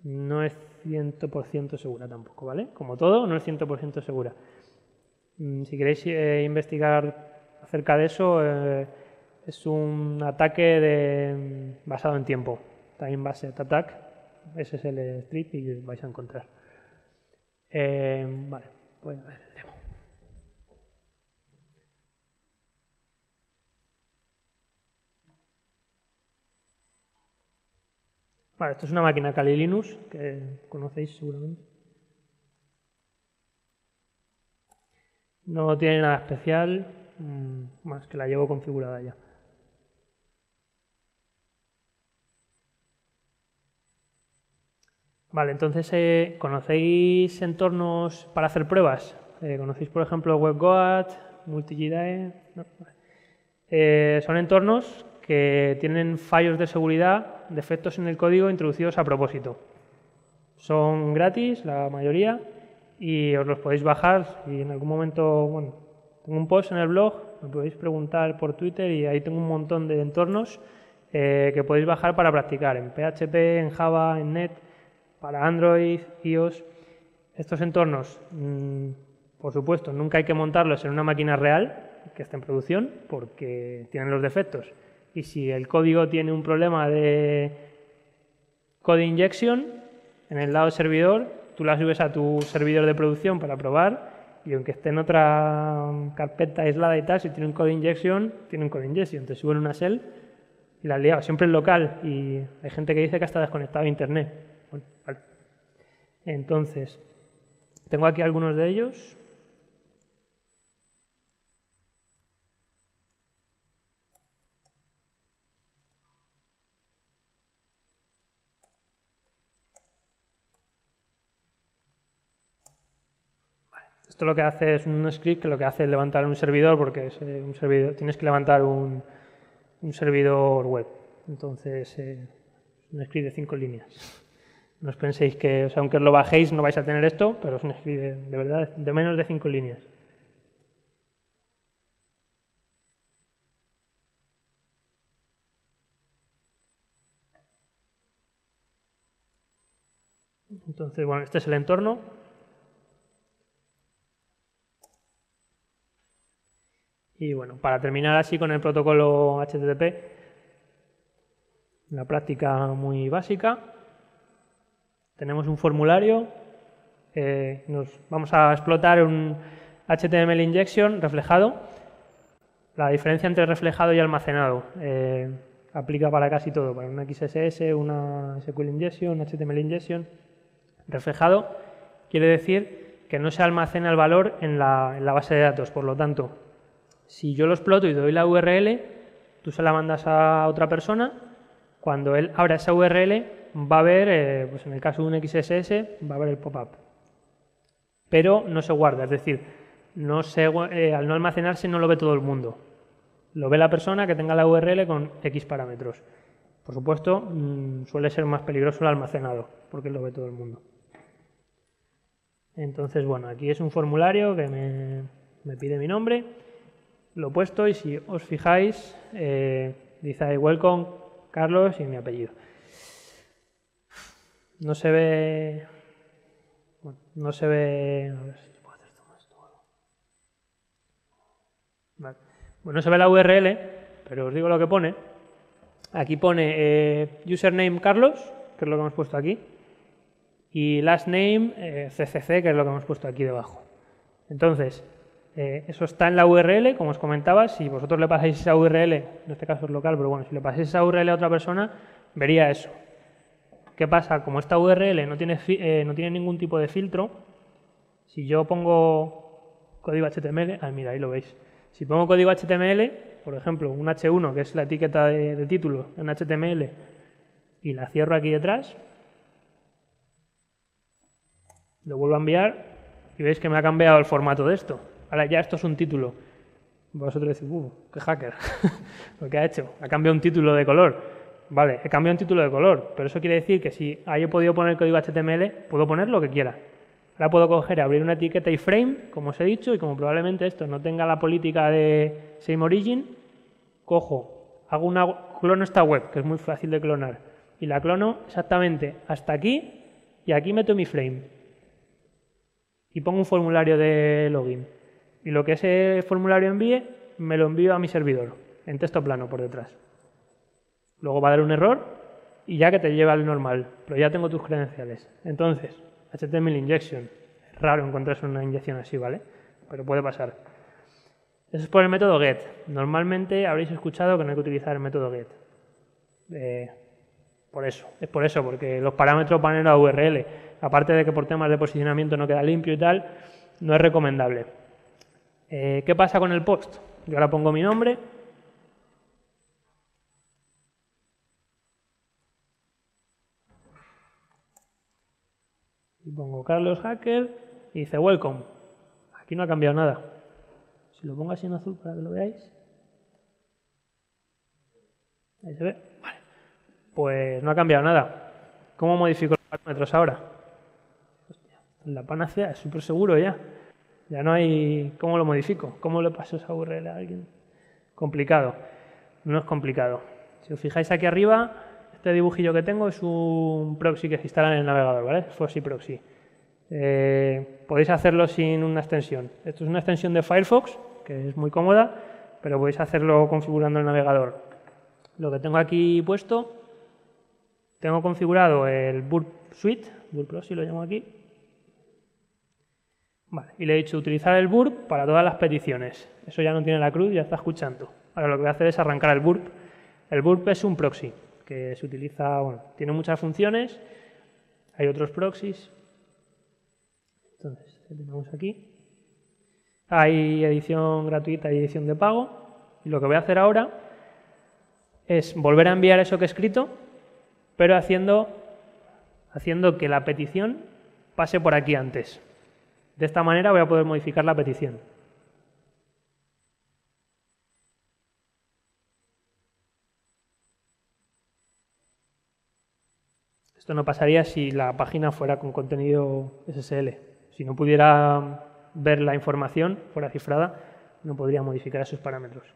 No es 100% segura tampoco, ¿vale? Como todo, no es 100% segura. Si queréis investigar acerca de eso, es un ataque basado en tiempo. Time Based Attack, SSL Strip, y vais a encontrar. Vale, voy a ver el demo. Vale, esto es una máquina Kali Linux que conocéis seguramente. No tiene nada especial, más que la llevo configurada ya. Vale, entonces, ¿conocéis entornos para hacer pruebas? ¿Conocéis, por ejemplo, WebGoat, MultiGDAE? ¿No? Son entornos que tienen fallos de seguridad, defectos en el código introducidos a propósito. Son gratis, la mayoría, y os los podéis bajar. Y en algún momento, bueno, tengo un post en el blog, me podéis preguntar por Twitter y ahí tengo un montón de entornos que podéis bajar para practicar en PHP, en Java, en Net, para Android, iOS. Estos entornos, por supuesto, nunca hay que montarlos en una máquina real que esté en producción porque tienen los defectos. Y si el código tiene un problema de code injection, en el lado servidor, tú la subes a tu servidor de producción para probar y aunque esté en otra carpeta aislada y tal, si tiene un code injection, tiene un code injection. Te suben una shell y la has liado. Siempre es local y hay gente que dice que está desconectado a internet. Bueno, vale. Entonces, tengo aquí algunos de ellos. Esto lo que hace es un script que lo que hace es levantar un servidor, porque es un servidor, tienes que levantar un servidor web. Entonces, es un script de 5 líneas. No os penséis que, o sea, aunque lo bajéis, no vais a tener esto, pero es un script de verdad de menos de 5 líneas. Entonces, bueno, este es el entorno. Y bueno, para terminar así con el protocolo HTTP, una práctica muy básica, tenemos un formulario, nos vamos a explotar un HTML injection reflejado. La diferencia entre reflejado y almacenado aplica para casi todo, para una XSS, una SQL injection, una HTML injection. Reflejado quiere decir que no se almacena el valor en la base de datos, por lo tanto, si yo lo exploto y doy la URL, tú se la mandas a otra persona, cuando él abra esa URL va a ver, pues en el caso de un XSS, va a ver el pop-up. Pero no se guarda, es decir, al no almacenarse no lo ve todo el mundo. Lo ve la persona que tenga la URL con X parámetros. Por supuesto, suele ser más peligroso el almacenado, porque lo ve todo el mundo. Entonces, bueno, aquí es un formulario que me pide mi nombre, lo he puesto y si os fijáis, dice ahí welcome Carlos y mi apellido. No se ve... Bueno, no se ve... A ver si puedo hacer esto más. Vale. Bueno, no se ve la URL, pero os digo lo que pone. Aquí pone username Carlos, que es lo que hemos puesto aquí, y last name CCC, que es lo que hemos puesto aquí debajo. Entonces, eso está en la URL, como os comentaba. Si vosotros le pasáis esa URL, en este caso es local, pero bueno, si le pasáis esa URL a otra persona, vería eso. ¿Qué pasa? Como esta URL no tiene ningún tipo de filtro, si yo pongo código HTML, mira, ahí lo veis. Si pongo código HTML, por ejemplo, un H1, que es la etiqueta de título en HTML, y la cierro aquí detrás, lo vuelvo a enviar y veis que me ha cambiado el formato de esto. Ahora ya esto es un título. Vosotros decís, qué hacker, lo que ha hecho. Ha cambiado un título de color. Vale, he cambiado un título de color, pero eso quiere decir que si ahí he podido poner código HTML, puedo poner lo que quiera. Ahora puedo coger, abrir una etiqueta iframe, como os he dicho, y como probablemente esto no tenga la política de same origin, cojo, clono esta web, que es muy fácil de clonar, y la clono exactamente hasta aquí, y aquí meto mi frame. Y pongo un formulario de login. Y lo que ese formulario envíe, me lo envío a mi servidor, en texto plano por detrás. Luego va a dar un error y ya que te lleva al normal, pero ya tengo tus credenciales. Entonces, HTML injection. Es raro encontrarse una inyección así, ¿vale? Pero puede pasar. Eso es por el método get. Normalmente habréis escuchado que no hay que utilizar el método get. Por eso. Es por eso, porque los parámetros van en la URL. Aparte de que por temas de posicionamiento no queda limpio y tal, no es recomendable. ¿Qué pasa con el post? Yo ahora pongo mi nombre. Y pongo Carlos Hacker y dice welcome. Aquí no ha cambiado nada. Si lo pongo así en azul para que lo veáis. Ahí se ve. Vale. Pues no ha cambiado nada. ¿Cómo modifico los parámetros ahora? Hostia, la panacea es súper seguro ya. Ya no hay... ¿Cómo lo modifico? ¿Cómo le paso esa URL a alguien? Complicado. No es complicado. Si os fijáis aquí arriba, este dibujillo que tengo es un proxy que se instala en el navegador, ¿vale? Fuzzy Proxy. Podéis hacerlo sin una extensión. Esto es una extensión de Firefox, que es muy cómoda, pero podéis hacerlo configurando el navegador. Lo que tengo aquí puesto, tengo configurado el Burp Suite, Burp Proxy lo llamo aquí. Vale, y le he dicho utilizar el burp para todas las peticiones. Eso ya no tiene la cruz, ya está escuchando. Ahora lo que voy a hacer es arrancar el burp. El burp es un proxy que se utiliza, bueno, tiene muchas funciones. Hay otros proxies. Entonces, tenemos aquí. Hay edición gratuita y edición de pago. Y lo que voy a hacer ahora es volver a enviar eso que he escrito, pero haciendo que la petición pase por aquí antes. De esta manera voy a poder modificar la petición. Esto no pasaría si la página fuera con contenido SSL. Si no pudiera ver la información, fuera cifrada, no podría modificar esos parámetros.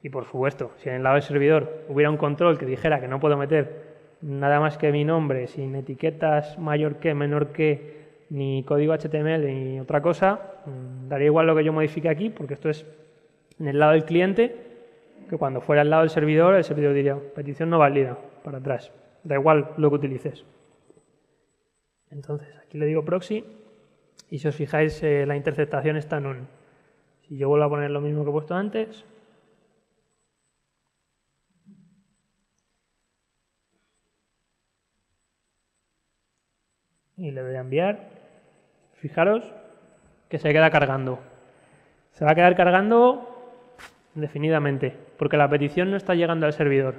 Y por supuesto, si en el lado del servidor hubiera un control que dijera que no puedo meter nada más que mi nombre, sin etiquetas mayor que, menor que, ni código HTML ni otra cosa, daría igual lo que yo modifique aquí, porque esto es en el lado del cliente, que cuando fuera al lado del servidor, el servidor diría petición no válida, para atrás. Da igual lo que utilices. Entonces, aquí le digo proxy, y si os fijáis, la interceptación está en on. Si yo vuelvo a poner lo mismo que he puesto antes, y le doy a enviar. Fijaros que se queda cargando. Se va a quedar cargando indefinidamente, porque la petición no está llegando al servidor.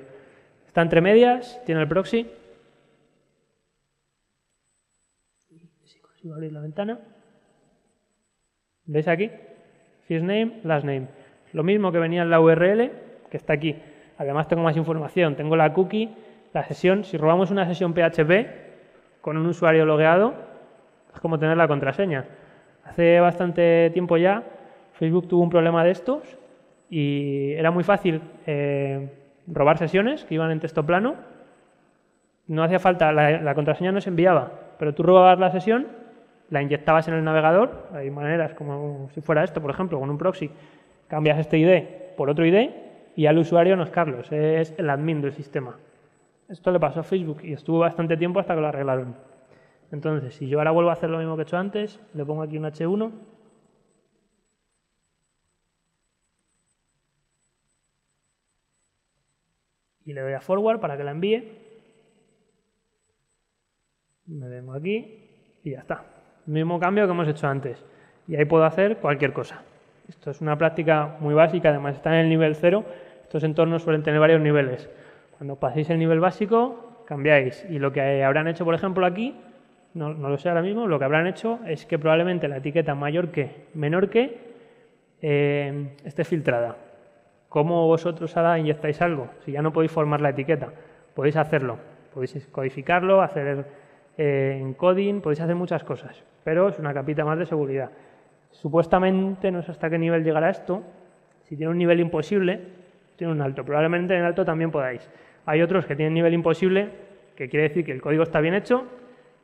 Está entre medias, tiene el proxy. Si consigo abrir la ventana. ¿Veis aquí? First name, last name. Lo mismo que venía en la URL, que está aquí. Además tengo más información. Tengo la cookie, la sesión. Si robamos una sesión PHP con un usuario logueado, es como tener la contraseña. Hace bastante tiempo ya, Facebook tuvo un problema de estos y era muy fácil robar sesiones que iban en texto plano. No hacía falta, la contraseña no se enviaba, pero tú robabas la sesión, la inyectabas en el navegador. Hay maneras como si fuera esto, por ejemplo, con un proxy. Cambias este ID por otro ID y al usuario no es Carlos, es el admin del sistema. Esto le pasó a Facebook y estuvo bastante tiempo hasta que lo arreglaron. Entonces, si yo ahora vuelvo a hacer lo mismo que he hecho antes, le pongo aquí un H1. Y le doy a forward para que la envíe. Me vengo aquí y ya está. Mismo cambio que hemos hecho antes. Y ahí puedo hacer cualquier cosa. Esto es una práctica muy básica, además está en el nivel 0. Estos entornos suelen tener varios niveles. Cuando paséis el nivel básico, cambiáis. Y lo que habrán hecho, por ejemplo, aquí, no lo sé ahora mismo, lo que habrán hecho es que probablemente la etiqueta mayor que, menor que, esté filtrada. ¿Cómo vosotros ahora inyectáis algo? Si ya no podéis formar la etiqueta, podéis hacerlo. Podéis codificarlo, hacer encoding, podéis hacer muchas cosas. Pero es una capita más de seguridad. Supuestamente, no sé hasta qué nivel llegará esto. Si tiene un nivel imposible, tiene un alto. Probablemente en alto también podáis. Hay otros que tienen nivel imposible, que quiere decir que el código está bien hecho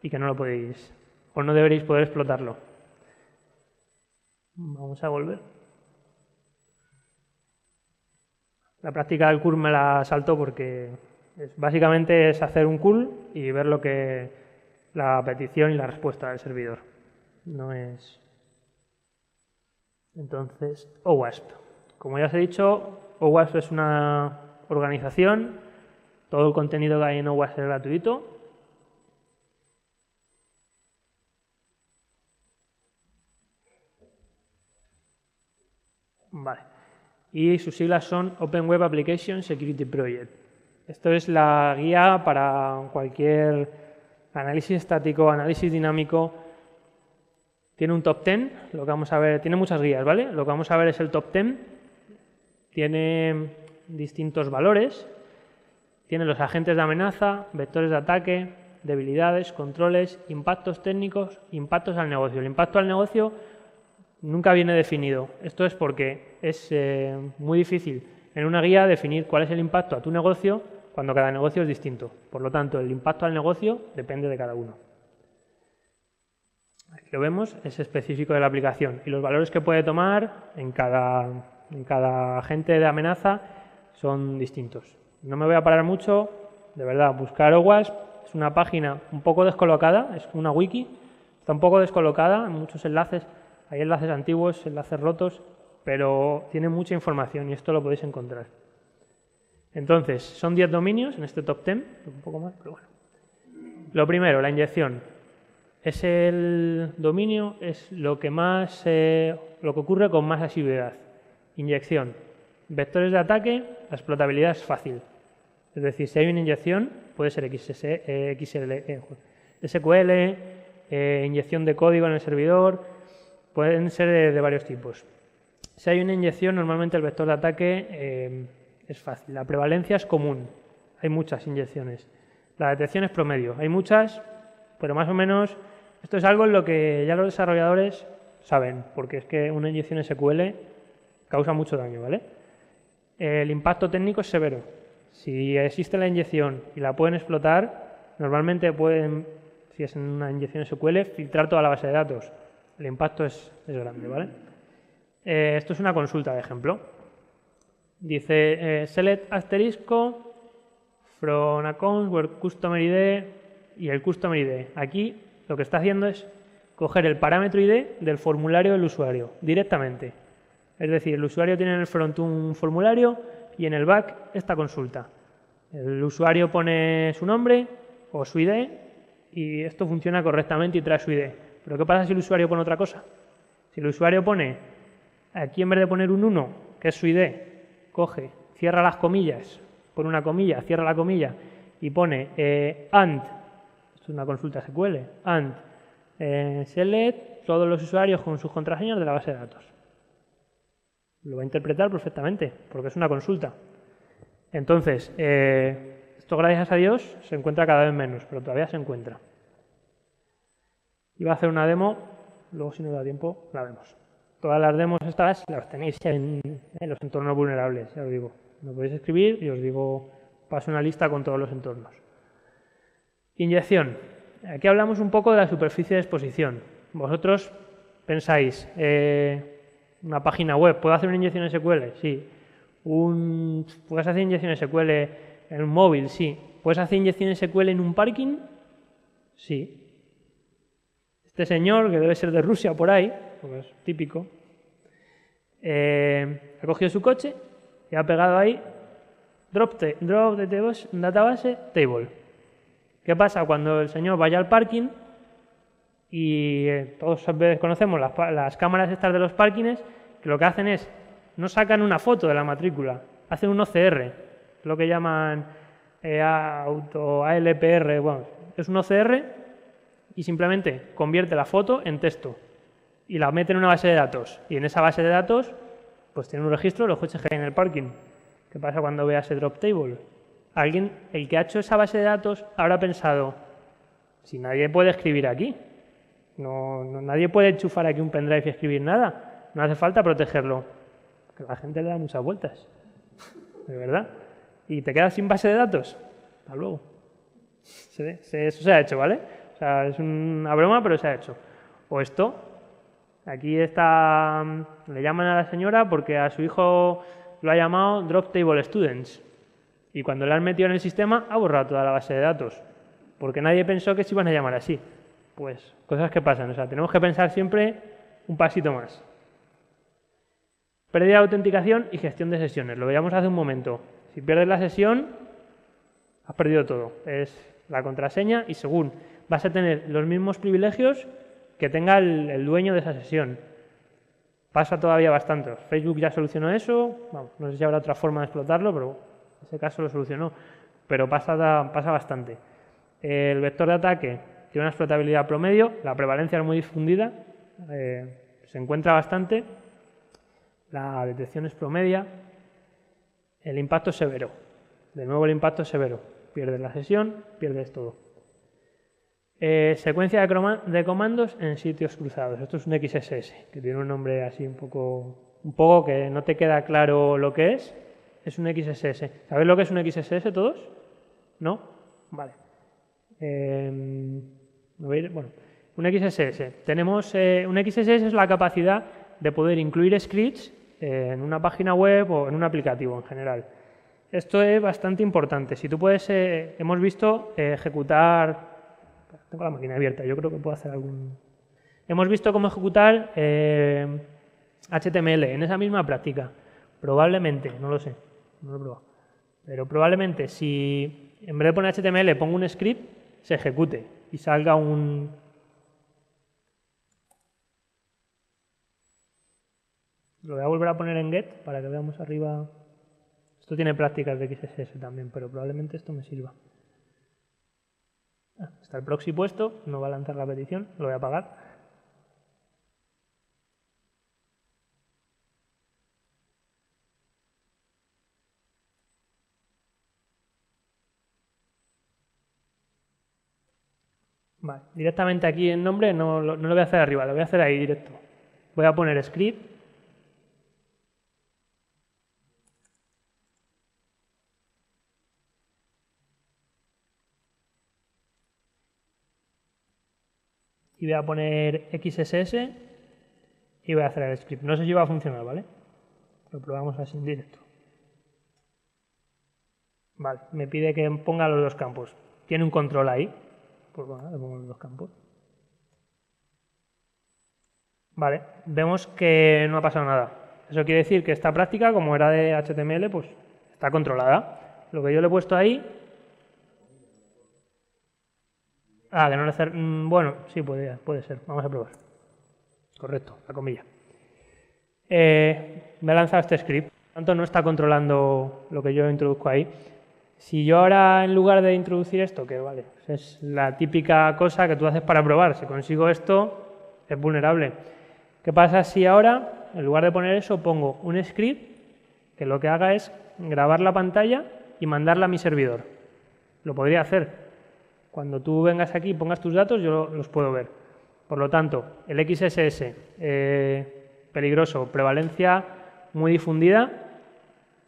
y que no lo podéis, o no deberéis poder explotarlo. Vamos a volver. La práctica del curl me la salto porque básicamente es hacer un curl y ver lo que la petición y la respuesta del servidor. No es... Entonces, OWASP. Como ya os he dicho, OWASP es una organización. Todo el contenido que hay en OWASP es gratuito. Vale. Y sus siglas son Open Web Application Security Project. Esto es la guía para cualquier análisis estático, análisis dinámico. Tiene un top 10, lo que vamos a ver, tiene muchas guías, ¿vale? Lo que vamos a ver es el top 10. Tiene distintos valores. Tiene los agentes de amenaza, vectores de ataque, debilidades, controles, impactos técnicos, impactos al negocio. El impacto al negocio nunca viene definido. Esto es porque es muy difícil en una guía definir cuál es el impacto a tu negocio cuando cada negocio es distinto. Por lo tanto, el impacto al negocio depende de cada uno. Aquí lo vemos, es específico de la aplicación. Y los valores que puede tomar en cada agente de amenaza son distintos. No me voy a parar mucho, de verdad, buscar OWASP es una página un poco descolocada, es una wiki, está un poco descolocada en muchos enlaces. Hay enlaces antiguos, enlaces rotos, pero tiene mucha información y esto lo podéis encontrar. Entonces, son 10 dominios en este top 10, un poco más, pero bueno. Lo primero, la inyección. Es el dominio, es lo que ocurre con más asiduidad. Inyección. Vectores de ataque, la explotabilidad es fácil. Es decir, si hay una inyección, puede ser SQL, inyección de código en el servidor, pueden ser de varios tipos. Si hay una inyección, normalmente el vector de ataque es fácil. La prevalencia es común. Hay muchas inyecciones. La detección es promedio. Hay muchas, pero más o menos esto es algo en lo que ya los desarrolladores saben, porque es que una inyección SQL causa mucho daño, ¿vale? El impacto técnico es severo. Si existe la inyección y la pueden explotar, normalmente pueden, si es una inyección SQL, filtrar toda la base de datos. El impacto es grande, ¿vale? Esto es una consulta de ejemplo. Dice select asterisco from accounts where customer ID y el customer ID. Aquí lo que está haciendo es coger el parámetro ID del formulario del usuario directamente. Es decir, el usuario tiene en el front un formulario y en el back esta consulta. El usuario pone su nombre o su ID y esto funciona correctamente y trae su ID. Pero ¿qué pasa si el usuario pone otra cosa? Si el usuario pone, aquí en vez de poner un 1, que es su ID, coge, cierra las comillas, pone una comilla, cierra la comilla y pone and, esto es una consulta SQL, and select todos los usuarios con sus contraseñas de la base de datos. Lo va a interpretar perfectamente, porque es una consulta. Entonces, esto gracias a Dios se encuentra cada vez menos, pero todavía se encuentra. Iba a hacer una demo, luego si no da tiempo, la vemos. Todas las demos estas las tenéis en los entornos vulnerables, ya os digo. Lo podéis escribir y os digo, paso una lista con todos los entornos. Inyección. Aquí hablamos un poco de la superficie de exposición. Vosotros pensáis, una página web, ¿puedo hacer una inyección SQL? Sí. ¿Puedes hacer inyección SQL en un móvil? Sí. ¿Puedes hacer inyección SQL en un parking? Sí. Este señor, que debe ser de Rusia por ahí, porque es típico, ha cogido su coche y ha pegado ahí drop database table. ¿Qué pasa cuando el señor vaya al parking y todos conocemos las cámaras estas de los parkings, que lo que hacen es, no sacan una foto de la matrícula, hacen un OCR, lo que llaman ALPR, bueno, es un OCR y simplemente convierte la foto en texto y la mete en una base de datos. Y en esa base de datos, pues tiene un registro de los coches que hay en el parking. ¿Qué pasa cuando vea ese drop table? Alguien, el que ha hecho esa base de datos, habrá pensado, si nadie puede escribir aquí, nadie puede enchufar aquí un pendrive y escribir nada, no hace falta protegerlo. Que la gente le da muchas vueltas, de verdad. Y te quedas sin base de datos. Hasta luego. Eso se ha hecho, ¿vale? O sea, es una broma, pero se ha hecho. O esto, aquí está, le llaman a la señora porque a su hijo lo ha llamado Drop Table Students. Y cuando le han metido en el sistema, ha borrado toda la base de datos. Porque nadie pensó que se iban a llamar así. Pues, cosas que pasan. O sea, tenemos que pensar siempre un pasito más. Pérdida de autenticación y gestión de sesiones. Lo veíamos hace un momento. Si pierdes la sesión, has perdido todo. Es la contraseña y según vas a tener los mismos privilegios que tenga el dueño de esa sesión. Pasa todavía bastante. Facebook ya solucionó eso. Vamos, no sé si habrá otra forma de explotarlo, pero en ese caso lo solucionó. Pero pasa bastante. El vector de ataque tiene una explotabilidad promedio. La prevalencia es muy difundida. Se encuentra bastante. La detección es promedia. El impacto es severo. De nuevo el impacto es severo. Pierdes la sesión, pierdes todo. Secuencia de comandos en sitios cruzados. Esto es un XSS, que tiene un nombre así un poco que no te queda claro lo que es. Es un XSS. ¿Sabéis lo que es un XSS todos? ¿No? Vale. Bueno, un XSS. Tenemos, un XSS es la capacidad de poder incluir scripts en una página web o en un aplicativo en general. Esto es bastante importante. Si tú puedes, hemos visto ejecutar... Tengo la máquina abierta, yo creo que puedo hacer algún... Hemos visto cómo ejecutar HTML en esa misma práctica. Probablemente, no lo sé, no lo he probado. Pero probablemente si en vez de poner HTML pongo un script, se ejecute y salga un... Lo voy a volver a poner en get para que veamos arriba... Esto tiene prácticas de XSS también, pero probablemente esto me sirva. Está el proxy puesto, no va a lanzar la petición, lo voy a apagar. Vale, directamente aquí en nombre no lo voy a hacer arriba, lo voy a hacer ahí directo. Voy a poner script. Y voy a poner XSS y voy a hacer el script. No sé si va a funcionar, ¿vale? Lo probamos así en directo. Vale, me pide que ponga los dos campos. Tiene un control ahí. Pues bueno, le pongo los dos campos. Vale, vemos que no ha pasado nada. Eso quiere decir que esta práctica, como era de HTML, pues está controlada. Lo que yo le he puesto ahí... Ah, que no le hacer... Bueno, sí, puede ser. Vamos a probar. Correcto, la comilla. Me ha lanzado este script. Por tanto, no está controlando lo que yo introduzco ahí. Si yo ahora, en lugar de introducir esto, que vale, es la típica cosa que tú haces para probar, si consigo esto, es vulnerable. ¿Qué pasa si ahora, en lugar de poner eso, pongo un script que lo que haga es grabar la pantalla y mandarla a mi servidor? Lo podría hacer. Cuando tú vengas aquí y pongas tus datos, yo los puedo ver. Por lo tanto, el XSS, peligroso, prevalencia muy difundida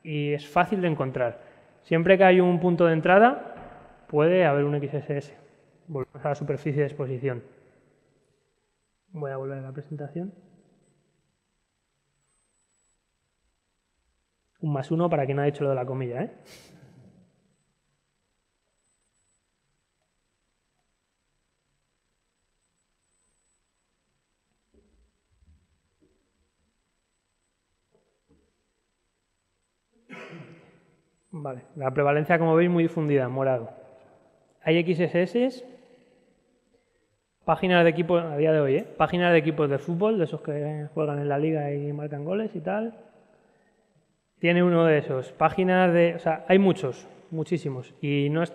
y es fácil de encontrar. Siempre que hay un punto de entrada, puede haber un XSS. Volvemos a la superficie de exposición. Voy a volver a la presentación. Un +1 para quien no ha dicho lo de la comilla, ¿eh? Vale, la prevalencia, como veis, muy difundida, en morado. Hay XSS, páginas de equipos, a día de hoy, páginas de equipos de fútbol, de esos que juegan en la liga y marcan goles y tal. Tiene uno de esos. Páginas de... O sea, hay muchos, muchísimos. Y no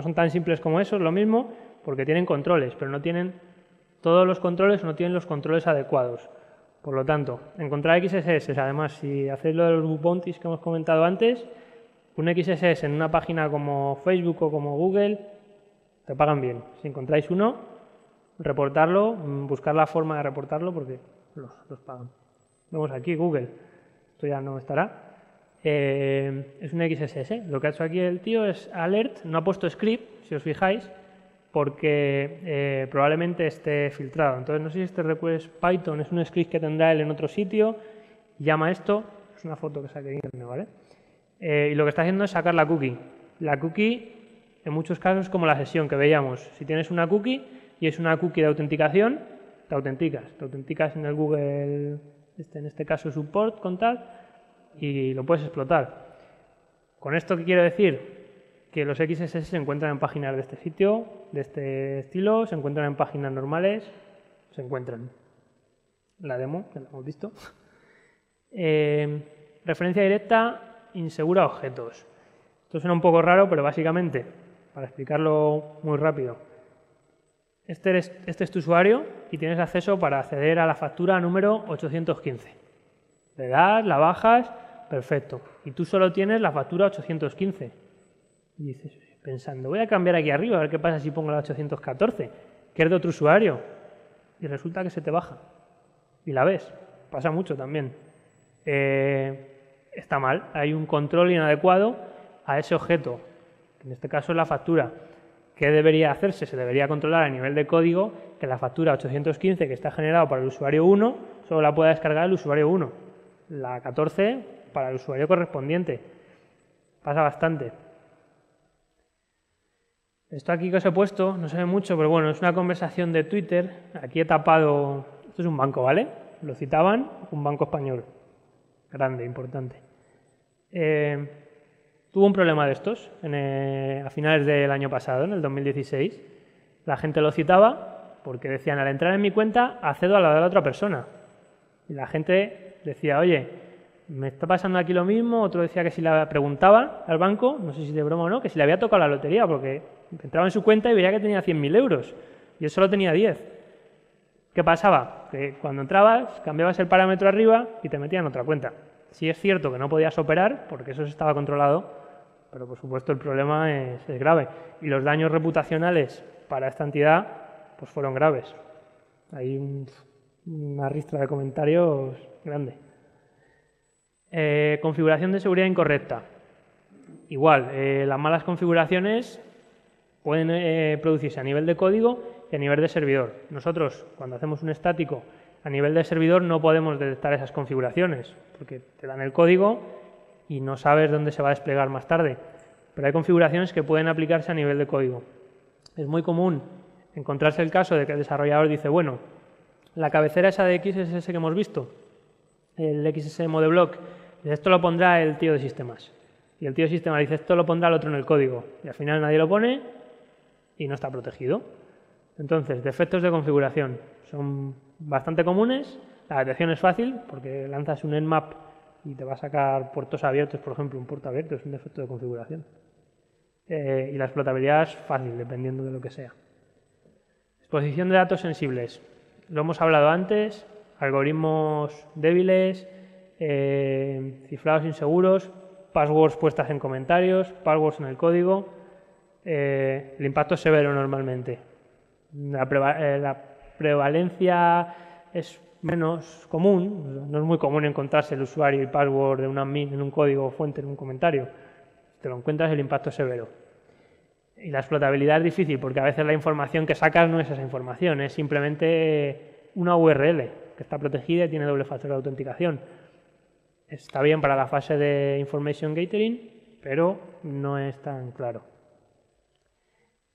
son tan simples como eso, es lo mismo, porque tienen controles, pero no tienen todos los controles, no tienen los controles adecuados. Por lo tanto, encontrar XSS, además, si hacéis lo de los bug bounties que hemos comentado antes, un XSS en una página como Facebook o como Google, te pagan bien. Si encontráis uno, reportarlo, buscar la forma de reportarlo porque los pagan. Vemos aquí Google, esto ya no estará. Es un XSS. Lo que ha hecho aquí el tío es alert, no ha puesto script, si os fijáis, porque probablemente esté filtrado. Entonces, no sé si este request Python es un script que tendrá él en otro sitio, llama esto, es una foto que saqué de internet, ¿vale? Y lo que está haciendo es sacar la cookie. La cookie, en muchos casos, es como la sesión que veíamos. Si tienes una cookie y es una cookie de autenticación, te autenticas en el Google, en este caso support con tal, y lo puedes explotar. ¿Con esto qué quiero decir? Que los XSS se encuentran en páginas de este sitio, de este estilo, se encuentran en páginas normales, se encuentran. La demo, que la hemos visto. Referencia directa, insegura a objetos. Esto suena un poco raro, pero básicamente, para explicarlo muy rápido, este es tu usuario y tienes acceso para acceder a la factura número 815. Le das, la bajas, perfecto. Y tú solo tienes la factura 815. Y dices, pensando, voy a cambiar aquí arriba, a ver qué pasa si pongo la 814, que es de otro usuario. Y resulta que se te baja. Y la ves. Pasa mucho también. Está mal. Hay un control inadecuado a ese objeto, que en este caso es la factura. ¿Qué debería hacerse? Se debería controlar a nivel de código que la factura 815 que está generada para el usuario 1 solo la pueda descargar el usuario 1. La 14 para el usuario correspondiente. Pasa bastante. Esto aquí que os he puesto no se ve mucho, pero bueno, es una conversación de Twitter. Aquí he tapado... Esto es un banco, ¿vale? Lo citaban, un banco español. Grande, importante. Tuvo un problema de estos a finales del año pasado, en el 2016. La gente lo citaba porque decían, al entrar en mi cuenta, accedo a la de la otra persona. Y la gente decía, oye, me está pasando aquí lo mismo. Otro decía que si le preguntaba al banco, no sé si de broma o no, que si le había tocado la lotería, porque entraba en su cuenta y veía que tenía 100.000 euros. Y él solo tenía 10. ¿Qué pasaba? Que cuando entrabas, cambiabas el parámetro arriba y te metían en otra cuenta. Sí es cierto que no podías operar, porque eso estaba controlado, pero por supuesto el problema es grave. Y los daños reputacionales para esta entidad pues fueron graves. Hay una ristra de comentarios grande. Configuración de seguridad incorrecta. Igual, las malas configuraciones pueden producirse a nivel de código y a nivel de servidor. Nosotros, cuando hacemos un estático a nivel de servidor, no podemos detectar esas configuraciones, porque te dan el código y no sabes dónde se va a desplegar más tarde. Pero hay configuraciones que pueden aplicarse a nivel de código. Es muy común encontrarse el caso de que el desarrollador dice, bueno, la cabecera esa de XSS que hemos visto, el XSS modeblock, esto lo pondrá el tío de sistemas. Y el tío de sistemas dice, esto lo pondrá el otro en el código. Y al final nadie lo pone y no está protegido. Entonces, defectos de configuración son bastante comunes. La detección es fácil porque lanzas un nmap y te va a sacar puertos abiertos, por ejemplo, un puerto abierto es un defecto de configuración. y la explotabilidad es fácil, dependiendo de lo que sea. Exposición de datos sensibles. Lo hemos hablado antes, algoritmos débiles, cifrados inseguros, passwords puestas en comentarios, passwords en el código. El impacto es severo normalmente. La prevalencia es menos común, no es muy común encontrarse el usuario y password de un admin en un código fuente en un comentario. Si te lo encuentras, el impacto es severo. Y la explotabilidad es difícil porque a veces la información que sacas no es esa información, es simplemente una URL que está protegida y tiene doble factor de autenticación. Está bien para la fase de information gathering, pero no es tan claro.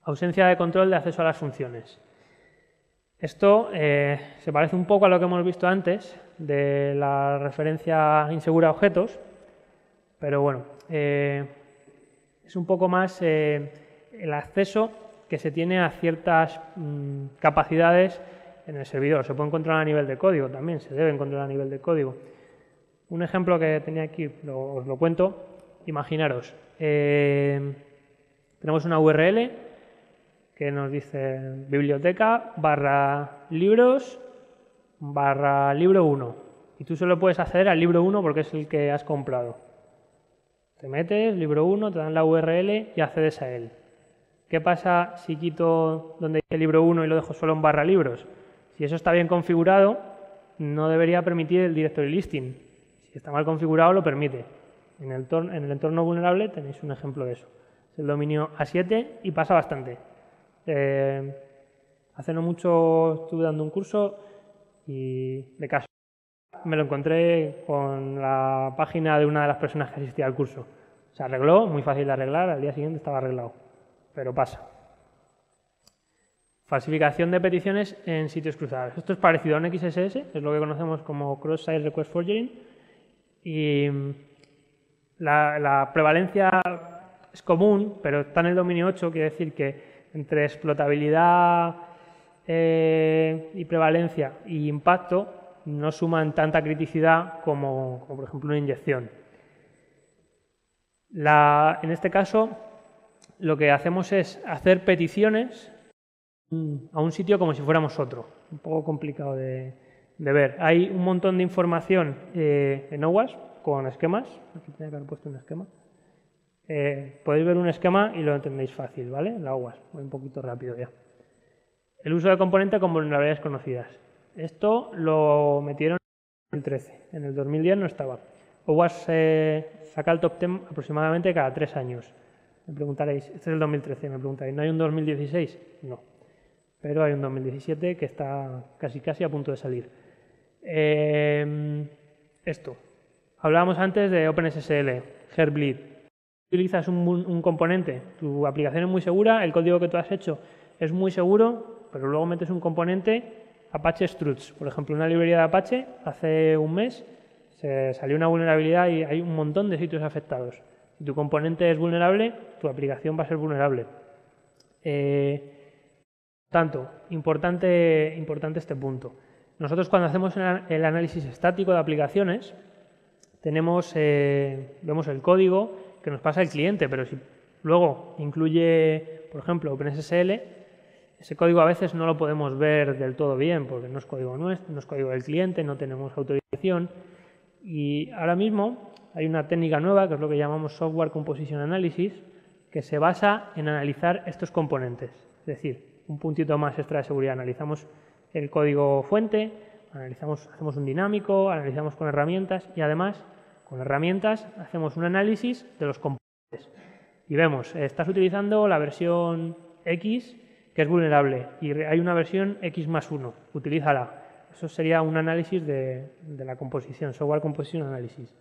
Ausencia de control de acceso a las funciones. Esto se parece un poco a lo que hemos visto antes de la referencia insegura a objetos, pero bueno, es un poco más el acceso que se tiene a ciertas capacidades en el servidor. Se puede controlar a nivel de código también, se debe controlar a nivel de código. Un ejemplo que tenía aquí, os lo cuento. Imaginaros, tenemos una URL que nos dice biblioteca /libros /libro 1 y tú solo puedes acceder al libro 1 porque es el que has comprado. Te metes, libro 1, te dan la URL y accedes a él. ¿Qué pasa si quito donde dice libro 1 y lo dejo solo en /libros? Si eso está bien configurado, no debería permitir el directory listing. Si está mal configurado, lo permite. En el entorno vulnerable tenéis un ejemplo de eso. Es el dominio A7 y pasa bastante. Hace no mucho estuve dando un curso y de caso me lo encontré con la página de una de las personas que asistía al curso. Se arregló, muy fácil de arreglar, al día siguiente estaba arreglado, pero pasa. Falsificación de peticiones en sitios cruzados. Esto es parecido a un XSS, es lo que conocemos como Cross-Site Request Forgering, y la prevalencia es común, pero está en el dominio 8, quiere decir que entre explotabilidad y prevalencia y impacto no suman tanta criticidad como por ejemplo una inyección. En este caso, lo que hacemos es hacer peticiones a un sitio como si fuéramos otro. Un poco complicado de ver. Hay un montón de información en OWASP con esquemas. Aquí tenía que haber puesto un esquema. Podéis ver un esquema y lo entendéis fácil, ¿vale? La OWASP. Voy un poquito rápido ya. El uso de componente con vulnerabilidades conocidas. Esto lo metieron en el 2013. En el 2010 no estaba. OWASP saca el top 10 aproximadamente cada 3 años. Me preguntaréis, este es el 2013, me preguntaréis, ¿no hay un 2016? No. Pero hay un 2017 que está casi a punto de salir. Esto. Hablábamos antes de OpenSSL, Heartbleed. Utilizas un componente, tu aplicación es muy segura, el código que tú has hecho es muy seguro, pero luego metes un componente Apache Struts. Por ejemplo, una librería de Apache, hace un mes se salió una vulnerabilidad y hay un montón de sitios afectados. Si tu componente es vulnerable, tu aplicación va a ser vulnerable. Tanto, importante este punto. Nosotros cuando hacemos el análisis estático de aplicaciones, vemos el código que nos pasa el cliente, pero si luego incluye, por ejemplo, OpenSSL, ese código a veces no lo podemos ver del todo bien porque no es código nuestro, no es código del cliente, no tenemos autorización. Y ahora mismo hay una técnica nueva que es lo que llamamos Software Composition Analysis, que se basa en analizar estos componentes. Es decir, un puntito más extra de seguridad. Analizamos el código fuente, hacemos un dinámico, analizamos con herramientas y además con herramientas hacemos un análisis de los componentes. Y vemos, estás utilizando la versión X que es vulnerable y hay una versión X+1, utilízala. Eso sería un análisis de la composición, Software Composition Analysis.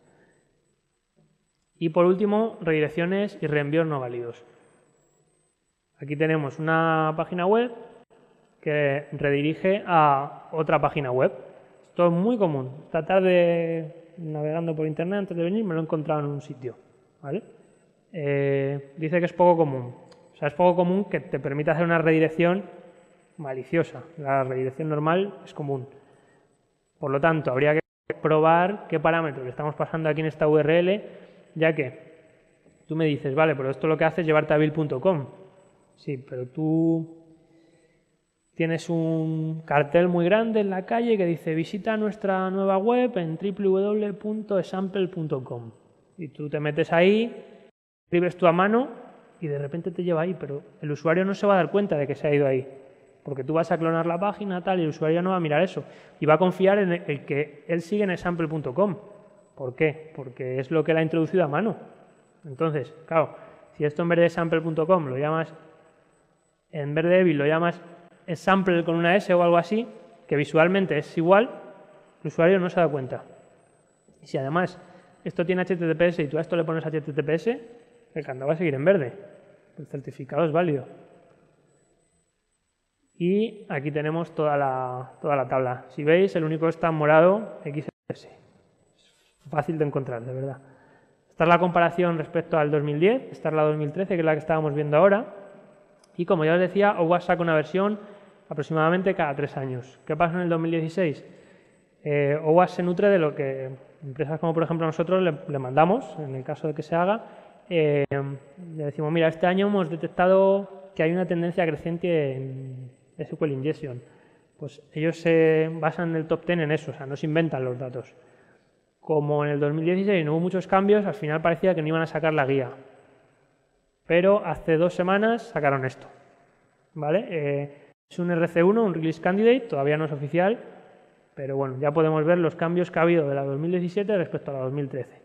Y por último, redirecciones y reenvíos no válidos. Aquí tenemos una página web que redirige a otra página web. Esto es muy común. Esta tarde, navegando por internet antes de venir, me lo he encontrado en un sitio, ¿vale? Dice que es poco común. O sea, es poco común que te permita hacer una redirección maliciosa. La redirección normal es común. Por lo tanto, habría que probar qué parámetros le estamos pasando aquí en esta URL, ya que Tú me dices, vale, pero esto lo que hace es llevarte a bill.com. Sí, pero tú tienes un cartel muy grande en la calle que dice visita nuestra nueva web en www.example.com. Y tú te metes ahí, escribes tú a mano y de repente te lleva ahí, pero el usuario no se va a dar cuenta de que se ha ido ahí. Porque tú vas a clonar la página tal y el usuario no va a mirar eso. Y va a confiar en el que él sigue en example.com. ¿Por qué? Porque es lo que él ha introducido a mano. Entonces, claro, si esto en vez de example.com lo llamas, en vez de Evil lo llamas example con una S o algo así, que visualmente es igual, el usuario no se da cuenta. Y si además esto tiene HTTPS y tú a esto le pones HTTPS, el candado va a seguir en verde. El certificado es válido. Y aquí tenemos toda la tabla. Si veis, el único que está en morado, XS. Es fácil de encontrar, de verdad. Esta es la comparación respecto al 2010, esta es la 2013, que es la que estábamos viendo ahora. Y como ya os decía, OWASP saca una versión aproximadamente cada 3 años. ¿Qué pasa en el 2016? OWASP se nutre de lo que empresas como por ejemplo nosotros le mandamos, en el caso de que se haga. Le decimos, mira, este año hemos detectado que hay una tendencia creciente en SQL Injection. Pues ellos se basan en el top 10 en eso, o sea, no se inventan los datos. Como en el 2016 no hubo muchos cambios, al final parecía que no iban a sacar la guía. Pero hace 2 semanas sacaron esto. ¿Vale? Es un RC1, un Release Candidate, todavía no es oficial, pero bueno, ya podemos ver los cambios que ha habido de la 2017 respecto a la 2013.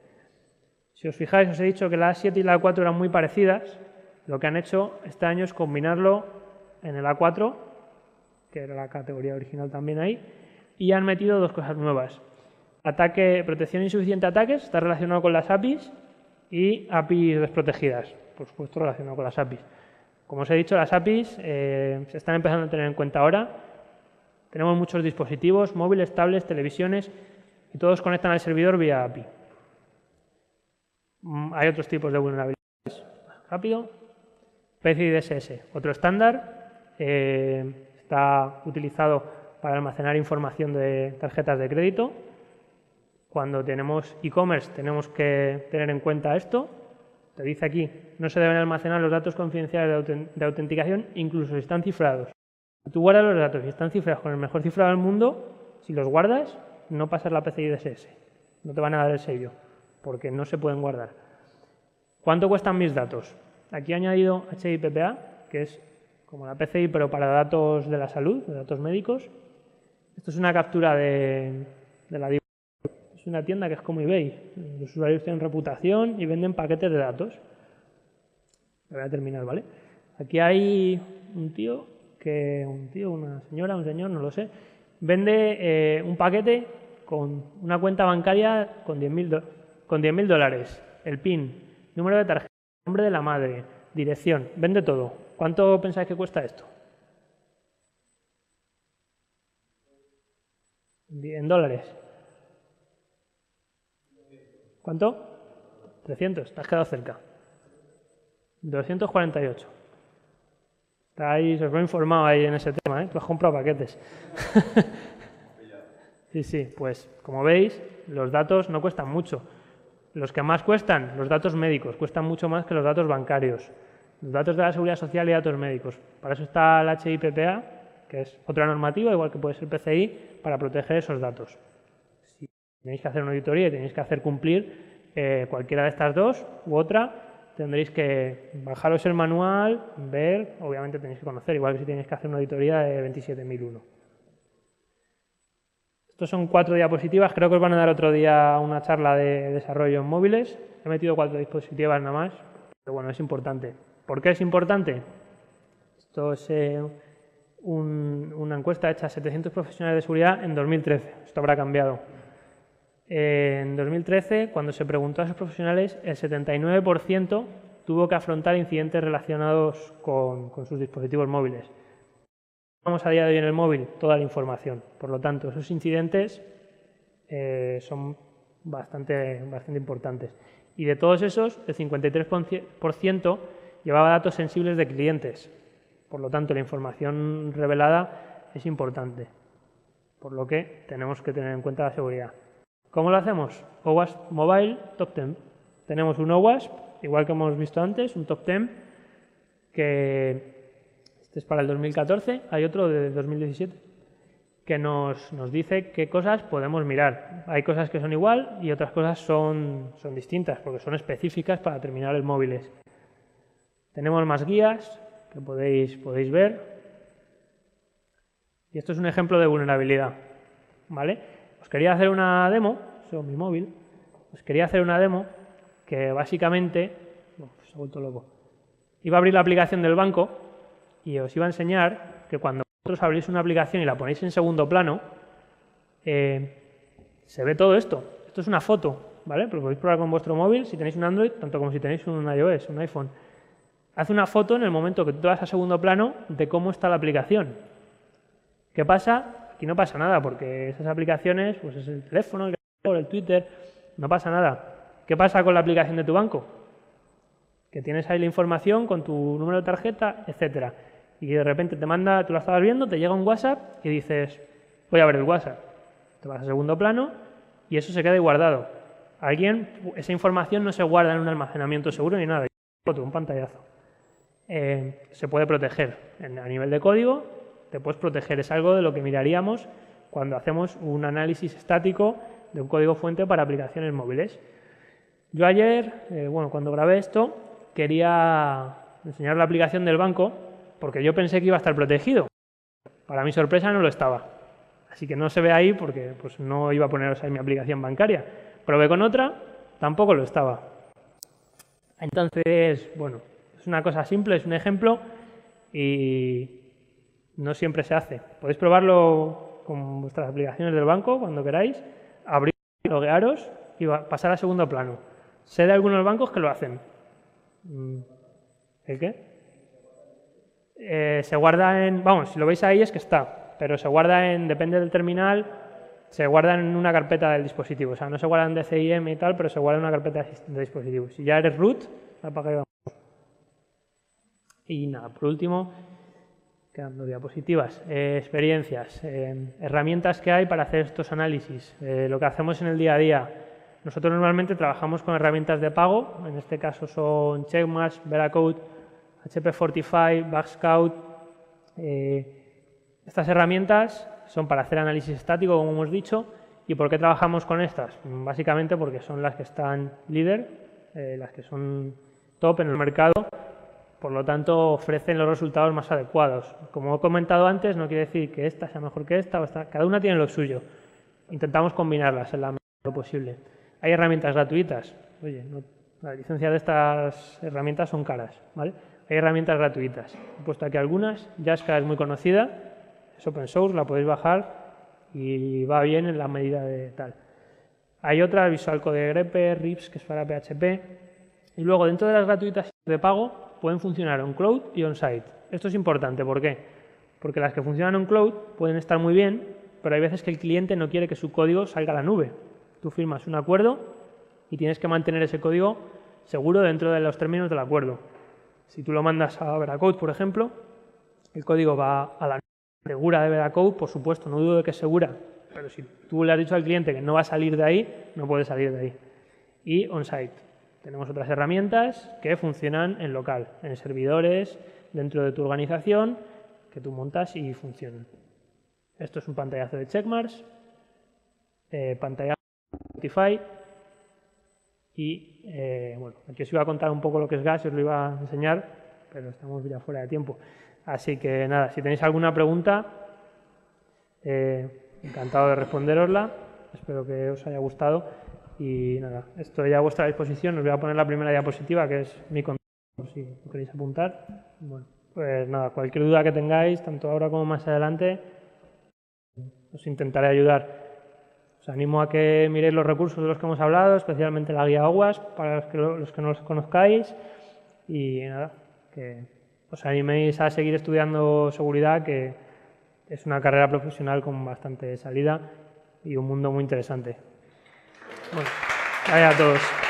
Si os fijáis, os he dicho que la A7 y la A4 eran muy parecidas. Lo que han hecho este año es combinarlo en el A4, que era la categoría original también ahí, y han metido 2 cosas nuevas. Protección insuficiente a ataques, está relacionado con las APIs, y APIs desprotegidas, por supuesto relacionado con las APIs. Como os he dicho, las APIs se están empezando a tener en cuenta ahora. Tenemos muchos dispositivos, móviles, tablets, televisiones, y todos conectan al servidor vía API. Hay otros tipos de vulnerabilidades. Rápido. PCI DSS, otro estándar. Está utilizado para almacenar información de tarjetas de crédito. Cuando tenemos e-commerce tenemos que tener en cuenta esto. Te dice aquí, no se deben almacenar los datos confidenciales de autenticación, incluso si están cifrados. Si tú guardas los datos y están cifrados con el mejor cifrado del mundo, si los guardas, no pasas la PCI DSS. No te van a dar el sello, porque no se pueden guardar. ¿Cuánto cuestan mis datos? Aquí he añadido HIPPA, que es como la PCI, pero para datos de la salud, de datos médicos. Esto es una captura de la DIV. Es una tienda que es como eBay. Los usuarios tienen reputación y venden paquetes de datos. Voy a terminar, ¿vale? Aquí hay un tío, una señora, un señor, no lo sé, vende un paquete con una cuenta bancaria con 10.000 dólares, el PIN, número de tarjeta, nombre de la madre, dirección, vende todo. ¿Cuánto pensáis que cuesta esto? En dólares. ¿Cuánto? 300, te has quedado cerca. 248. Estáis, os lo he informado ahí en ese tema, ¿eh? Tú has comprado paquetes. Sí, pues como veis, los datos no cuestan mucho. Los que más cuestan, los datos médicos, cuestan mucho más que los datos bancarios. Los datos de la seguridad social y datos médicos. Para eso está el HIPPA, que es otra normativa, igual que puede ser PCI, para proteger esos datos. Si tenéis que hacer una auditoría y tenéis que hacer cumplir cualquiera de estas dos u otra, tendréis que bajaros el manual, ver, obviamente tenéis que conocer, igual que si tenéis que hacer una auditoría de 27001. Estos son 4 diapositivas, creo que os van a dar otro día una charla de desarrollo en móviles. He metido 4 diapositivas nada más, pero bueno, es importante. ¿Por qué es importante? Esto es una encuesta hecha a 700 profesionales de seguridad en 2013. Esto habrá cambiado. En 2013, cuando se preguntó a esos profesionales, el 79% tuvo que afrontar incidentes relacionados con sus dispositivos móviles. Tenemos a día de hoy en el móvil toda la información. Por lo tanto, esos incidentes son bastante importantes. Y de todos esos, el 53% llevaba datos sensibles de clientes. Por lo tanto, la información revelada es importante. Por lo que tenemos que tener en cuenta la seguridad. ¿Cómo lo hacemos? OWASP Mobile Top 10. Tenemos un OWASP igual que hemos visto antes, un top 10, que este es para el 2014, hay otro de 2017, que nos dice qué cosas podemos mirar. Hay cosas que son igual y otras cosas son distintas, porque son específicas para terminales móviles. Tenemos más guías que podéis ver. Y esto es un ejemplo de vulnerabilidad, ¿vale? Os quería hacer una demo, sobre mi móvil, que básicamente, se ha vuelto loco, iba a abrir la aplicación del banco y os iba a enseñar que cuando vosotros abrís una aplicación y la ponéis en segundo plano, se ve todo esto. Esto es una foto, ¿vale? Pero podéis probar con vuestro móvil, si tenéis un Android, tanto como si tenéis un iOS, un iPhone. Hace una foto en el momento que tú vas a segundo plano de cómo está la aplicación. ¿Qué pasa? Aquí no pasa nada, porque esas aplicaciones, pues es el teléfono, el Twitter, no pasa nada. ¿Qué pasa con la aplicación de tu banco? Que tienes ahí la información con tu número de tarjeta, etcétera. Y de repente te manda, tú la estabas viendo, te llega un WhatsApp y dices, voy a ver el WhatsApp. Te vas a segundo plano y eso se queda ahí guardado. Esa información no se guarda en un almacenamiento seguro ni nada, un pantallazo. Se puede proteger a nivel de código, te puedes proteger. Es algo de lo que miraríamos cuando hacemos un análisis estático de un código fuente para aplicaciones móviles. Yo ayer, cuando grabé esto, quería enseñar la aplicación del banco porque yo pensé que iba a estar protegido. Para mi sorpresa no lo estaba. Así que no se ve ahí porque pues, no iba a poneros ahí mi aplicación bancaria. Probé con otra, tampoco lo estaba. Entonces, bueno, es una cosa simple, es un ejemplo y no siempre se hace. Podéis probarlo con vuestras aplicaciones del banco cuando queráis, abrir, loguearos y pasar a segundo plano. Sé de algunos bancos que lo hacen. ¿El qué? Se guarda en... Vamos, si lo veis ahí es que está, pero se guarda en... Depende del terminal, se guarda en una carpeta del dispositivo. O sea, no se guarda en DCIM y tal, pero se guarda en una carpeta de dispositivo. Si ya eres root, apaga y vamos. Y nada, por último, quedando diapositivas, experiencias, herramientas que hay para hacer estos análisis, lo que hacemos en el día a día. Nosotros normalmente trabajamos con herramientas de pago, en este caso son Checkmarx, Veracode, HP Fortify, Backscout. Estas herramientas son para hacer análisis estático, como hemos dicho. ¿Y por qué trabajamos con estas? Básicamente porque son las que están líder, las que son top en el mercado. Por lo tanto, ofrecen los resultados más adecuados. Como he comentado antes, no quiere decir que esta sea mejor que esta, cada una tiene lo suyo. Intentamos combinarlas en la medida de lo posible. Hay herramientas gratuitas. Oye, la licencia de estas herramientas son caras, ¿vale? Hay herramientas gratuitas. He puesto aquí algunas. Jaska es muy conocida, es open source, la podéis bajar y va bien en la medida de tal. Hay otras, Visual Code Grepper, Rips, que es para PHP. Y luego, dentro de las gratuitas de pago, pueden funcionar on-cloud y on-site. Esto es importante, ¿por qué? Porque las que funcionan on-cloud pueden estar muy bien, pero hay veces que el cliente no quiere que su código salga a la nube. Tú firmas un acuerdo y tienes que mantener ese código seguro dentro de los términos del acuerdo. Si tú lo mandas a Veracode, por ejemplo, el código va a la nube segura de Veracode, por supuesto, no dudo de que es segura, pero si tú le has dicho al cliente que no va a salir de ahí, no puede salir de ahí. Y on-site. Tenemos otras herramientas que funcionan en local, en servidores, dentro de tu organización, que tú montas y funcionan. Esto es un pantallazo de Checkmarx, pantallazo de Spotify y, aquí os iba a contar un poco lo que es Gas, os lo iba a enseñar, pero estamos ya fuera de tiempo. Así que nada, si tenéis alguna pregunta, encantado de responderosla, espero que os haya gustado. Y nada, estoy a vuestra disposición. Os voy a poner la primera diapositiva, que es mi contacto, por si lo queréis apuntar. Bueno, pues nada, cualquier duda que tengáis, tanto ahora como más adelante, os intentaré ayudar. Os animo a que miréis los recursos de los que hemos hablado, especialmente la guía OWASP, para los que no los conozcáis. Y nada, que os animéis a seguir estudiando seguridad, que es una carrera profesional con bastante salida y un mundo muy interesante. Bueno, vaya a todos.